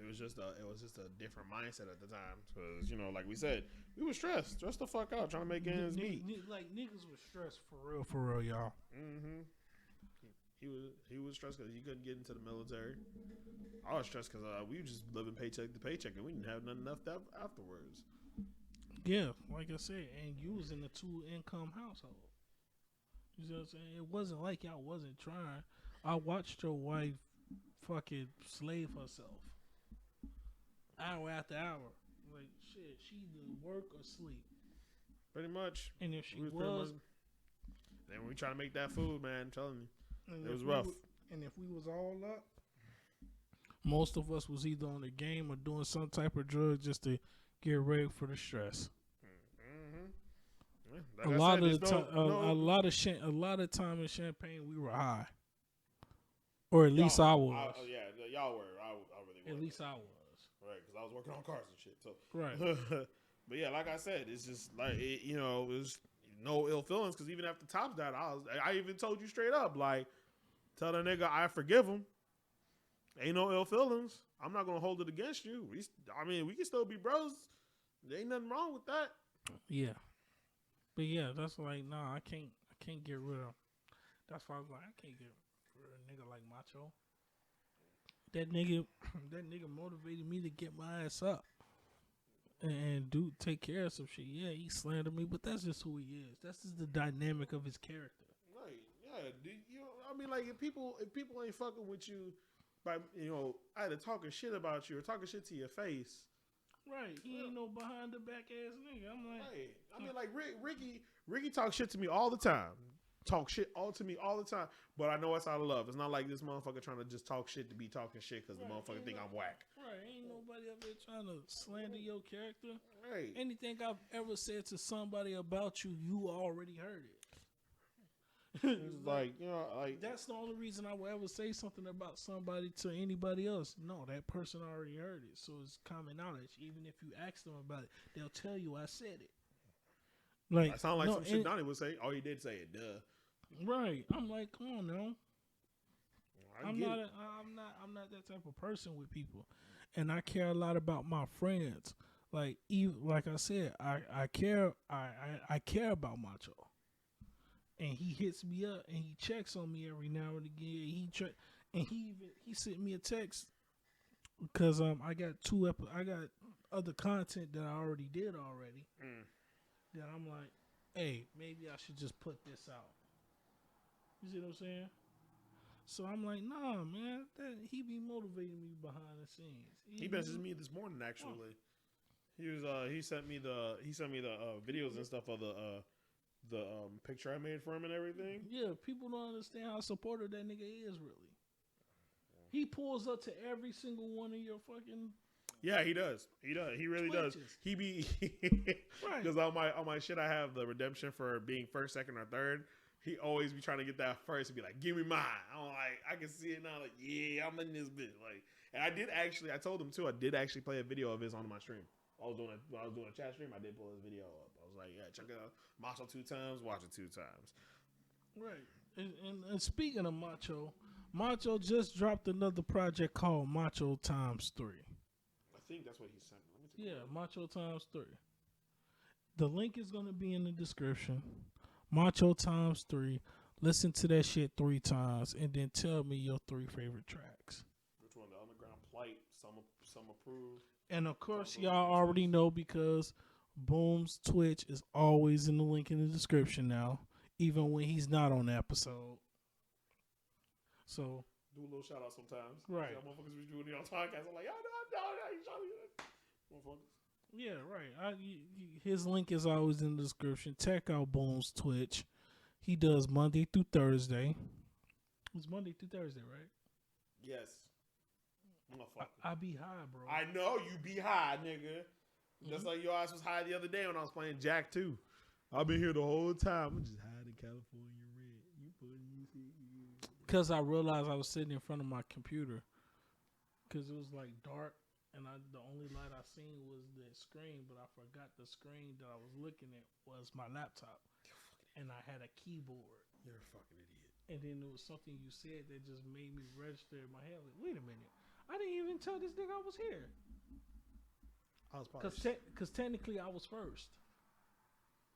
It was just a different mindset at the time because like we said, we were stressed the fuck out trying to make ends meet. Like niggas was stressed for real, y'all. Mm-hmm. He was stressed because he couldn't get into the military. I was stressed because we were just living paycheck to paycheck and we didn't have nothing left afterwards. Yeah, like I said, and you was in a 2-income household. You see what I'm saying? It wasn't like y'all wasn't trying. I watched your wife fucking slave herself. Hour after hour. Like, shit, she either work or sleep. Pretty much. And if she We was was, pretty much- then we trying to make that food, man. I'm telling you. and It if was we rough. and if we was all up, most of us was either on the game or doing some type of drug just to get ready for the stress. Yeah, A like I lot said, of the there's time, no- a lot of time in Champagne, we were high, or at least I was. yeah, y'all were. I really was. At least I was. Right, because I was working on cars and shit. So Right. But yeah, like I said, it's just like it was no ill feelings because even after Tops died, I even told you straight up, like, tell the nigga I forgive him. Ain't no ill feelings. I'm not gonna hold it against you. We can still be bros. There ain't nothing wrong with that. Yeah. But yeah, that's like I can't get rid of. That's why I was like, I can't get rid of a nigga like Macho. That nigga motivated me to get my ass up and take care of some shit. Yeah, he slandered me, but that's just who he is. That's just the dynamic of his character. Right? Yeah. Like if people ain't fucking with you, by either talking shit about you or talking shit to your face. Right. He ain't no behind the back ass nigga. I'm like, Right. I mean, like Ricky talks shit to me all the time. Talk shit to me all the time. But I know it's out of love. It's not like this motherfucker trying to just talk shit to be talking shit because the motherfucker think I'm whack. Right. Ain't nobody up there trying to slander your character. Right. Anything I've ever said to somebody about you, you already heard it. It's like, like that's the only reason I will ever say something about somebody to anybody else. No, that person already heard it, so it's common knowledge. Even if you ask them about it, they'll tell you I said it. Like, I sound like some shit Donnie would say. Oh, he did say it, duh. Right. I'm like, come on now. I'm not that type of person with people, and I care a lot about my friends. Like, even like I said, I care about Macho. And he hits me up and he checks on me every now and again. He sent me a text because I got other content that I already did already. That I'm like, hey, maybe I should just put this out. You see what I'm saying? So I'm like, nah, man, he be motivating me behind the scenes. He messaged me this morning actually. He sent me the videos and stuff of the picture I made for him and everything. Yeah, people don't understand how supportive that nigga is, really. He pulls up to every single one of your fucking... Yeah, he does. He really Twitches. does. He be... Right. Because on my shit, I have the redemption for being first, second, or third. He always be trying to get that first and be like, give me mine. I'm like, I can see it now. Like, yeah, I'm in this bitch. Like, and I told him too, I did actually play a video of his on my stream. When I was doing a chat stream, I did pull his video up. I was like, yeah, check it out. Macho 2 times, watch it 2 times. Right. And speaking of Macho just dropped another project called Macho Times 3. I think that's what he sent me. Let me take a look. Macho Times 3. The link is going to be in the description. Macho Times 3. Listen to that shit 3 times and then tell me your 3 favorite tracks. Which one? The Underground Plight, some approved. And of course, y'all already know because Boom's Twitch is always in the link in the description now, even when he's not on the episode. So do a little shout out sometimes. Right. Yeah, motherfuckers be doing it on podcast. I'm like, no. Yeah, right. His link is always in the description. Check out Boom's Twitch. He does Monday through Thursday. It's Monday through Thursday, right? Yes. I be high, bro. I know you be high, nigga. Just like your ass was high the other day when I was playing Jack 2. I've been here the whole time. I'm just high in California red. You putting because I realized I was sitting in front of my computer because it was like dark. And the only light I seen was the screen, but I forgot the screen that I was looking at was my laptop. And I had a keyboard. You're a fucking idiot. And then there was something you said that just made me register in my head. Like, wait a minute. I didn't even tell this nigga I was here. I was probably... Because technically I was first.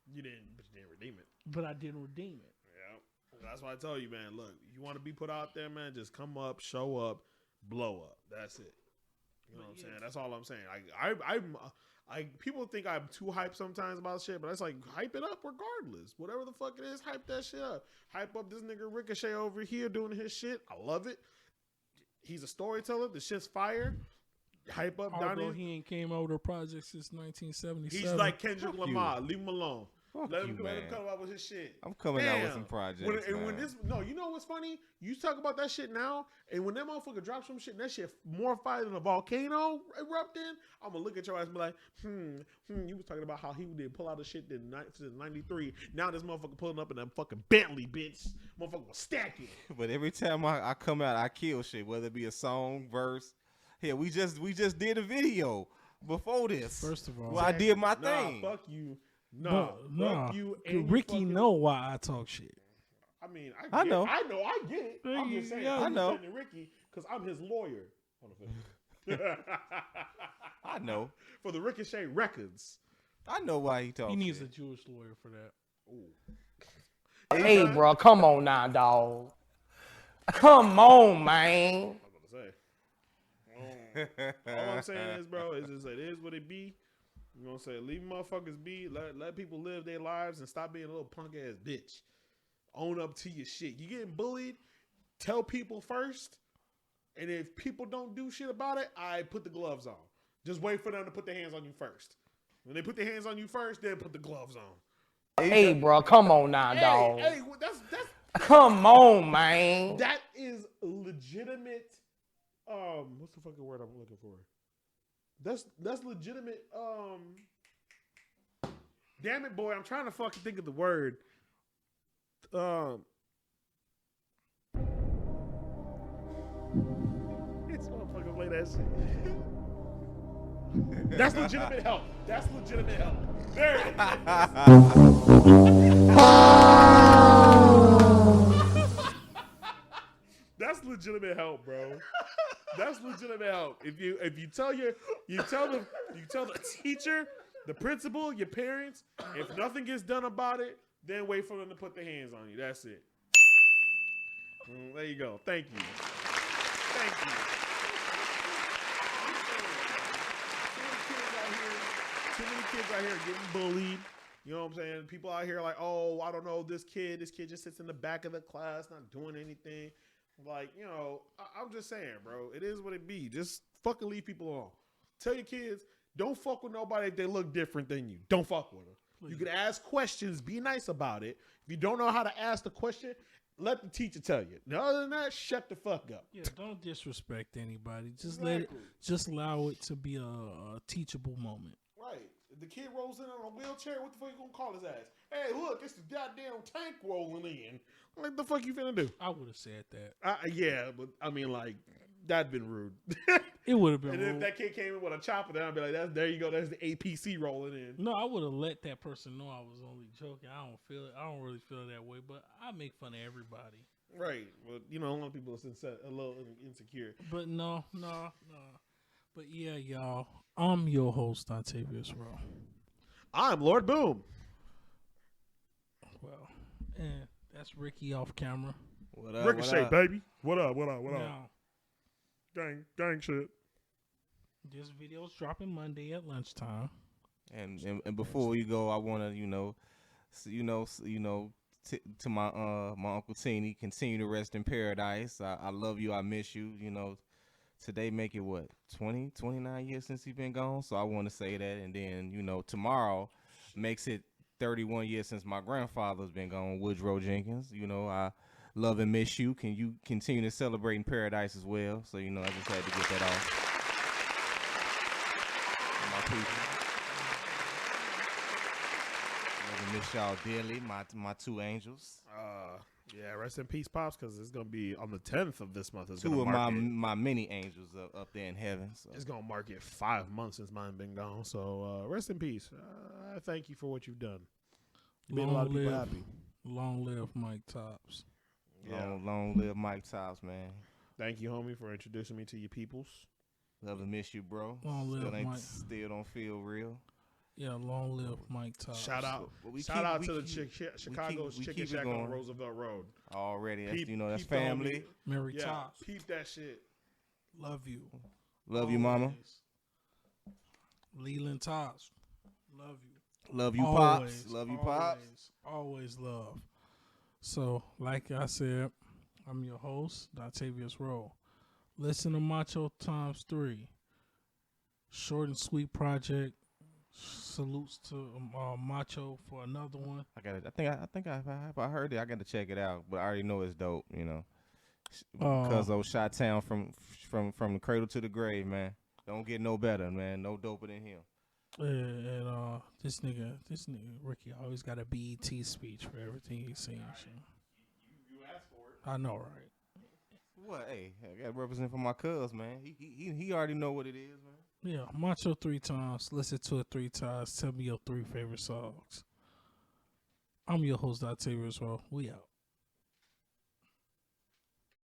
But you didn't redeem it. But I didn't redeem it. Yeah. That's why I tell you, man, look, you want to be put out there, man, just come up, show up, blow up. That's it. You know what I'm saying? That's all I'm saying. People think I'm too hyped sometimes about shit, but it's like, hype it up regardless. Whatever the fuck it is, hype that shit up. Hype up this nigga Ricochet over here doing his shit. I love it. He's a storyteller. The shit's fire. Hype up Donnie. Although he ain't came out with a project since 1977. He's like Kendrick Lamar. Leave him alone. Let him come out with his shit. I'm coming out with some projects. You know what's funny? You talk about that shit now, and when that motherfucker drops some shit, and that shit more fire than a volcano erupting, I'm gonna look at your ass and be like, you was talking about how he did pull out the shit in 93. Now this motherfucker pulling up in that fucking Bentley, bitch. Motherfucker was stacking. But every time I come out, I kill shit, whether it be a song, verse. Here, we just did a video before this. First of all, well, I did my thing. Fuck you. No. You Ricky know why I talk shit. I mean, I know. I get it. I'm just saying. I know. I'm Ricky because I'm his lawyer. I know. For the Ricochet Records. I know why he talks. He needs shit. a Jewish lawyer for that. Ooh. Hey, bro, come on now, dog. Come on, man. I was gonna say. All I'm saying is, bro, is just it is what it be. You know what I'm saying? Leave motherfuckers be. Let people live their lives and stop being a little punk ass bitch. Own up to your shit. You getting bullied? Tell people first, And if people don't do shit about it, I put the gloves on. Just wait for them to put their hands on you first. When they put their hands on you first, then put the gloves on. Hey, bro, come on now, dog. Hey, that's Come on, man. that is legitimate. What's the fucking word I'm looking for? That's legitimate. Damn it, boy, I'm trying to fucking think of the word. It's motherfucker play that shit. That's legitimate help. That's legitimate help. There it is. That's legitimate help, bro. That's legitimate help. If you tell the teacher, the principal, your parents, if nothing gets done about it, then wait for them to put their hands on you. That's it. There you go. Thank you. Thank you. Too many kids out here getting bullied. You know what I'm saying? People out here like, oh, I don't know, this kid just sits in the back of the class, not doing anything. Like, you know, I'm just saying, bro, it is what it be. Just fucking leave people alone. Tell your kids, don't fuck with nobody if they look different than you. Don't fuck with them. Please. You can ask questions, be nice about it. If you don't know how to ask the question, let the teacher tell you. Other than that, shut the fuck up. Yeah, don't disrespect anybody. Just just allow it to be a teachable moment. Right. If the kid rolls in on a wheelchair, what the fuck you gonna call his ass? Hey, look, it's the goddamn tank rolling in. What the fuck you finna do? I would have said that. Yeah, but I mean, like, that'd been rude. It would have been and rude. if that kid came in with a chopper, then I'd be like, there you go. That's the APC rolling in. No, I would have let that person know I was only joking. I don't really feel that way, but I make fun of everybody. Right. Well, you know, a lot of people are a little insecure. But no. But yeah, y'all. I'm your host, Octavius Rowe. I'm Lord Boom. Well, and that's Ricky off camera. What up? Ricochet, what up? baby. What up? Now, Gang shit. this video's dropping Monday at lunchtime. And before you go, I want to to my my Uncle Teeny, continue to rest in paradise. I love you. I miss you. You know, today make it what 29 years since he's been gone. So I want to say that, and then tomorrow makes it 31 years since my grandfather's been gone, Woodrow Jenkins. I love and miss you. Can you continue to celebrate in paradise as well? So I just had to get that off. My people. Love and miss y'all dearly, my two angels. Yeah, rest in peace, Pops, because it's going to be on the 10th of this month. Two of my many angels up there in heaven. So. It's going to mark it 5 months since mine been gone. So rest in peace. I thank you for what you've done. Made a lot of people happy. Long live Mike Tops. Long live Mike Tops, man. Thank you, homie, for introducing me to your peoples. Love and miss you, bro. Long live Mike. Still don't feel real. Yeah, long live Mike Tops. Shout out to the Chicago's Chicken Shack on Roosevelt Road. Already, that's family. Mary Tops. Peep that shit. Love you. Love you, mama. Leland Tops. Love you. Love you, always, Pops. Love you, Pops. Always love. So, like I said, I'm your host, Octavius Rowe. Listen to Macho Times 3. Short and sweet project. Salutes to Macho for another one. I think if I heard it, I got to check it out. But I already know it's dope, because of Chi-Town from the cradle to the grave, man. Don't get no better, man. No doper than him. And this nigga Ricky always got a BET speech for everything he's saying. You asked for it. I know, right? What? Hey, I got to represent for my cuz, man. He already know what it is, man. Yeah, Macho 3 times. Listen to it 3 times. Tell me your 3 favorite songs. I'm your host, Octavius Rowe. We out.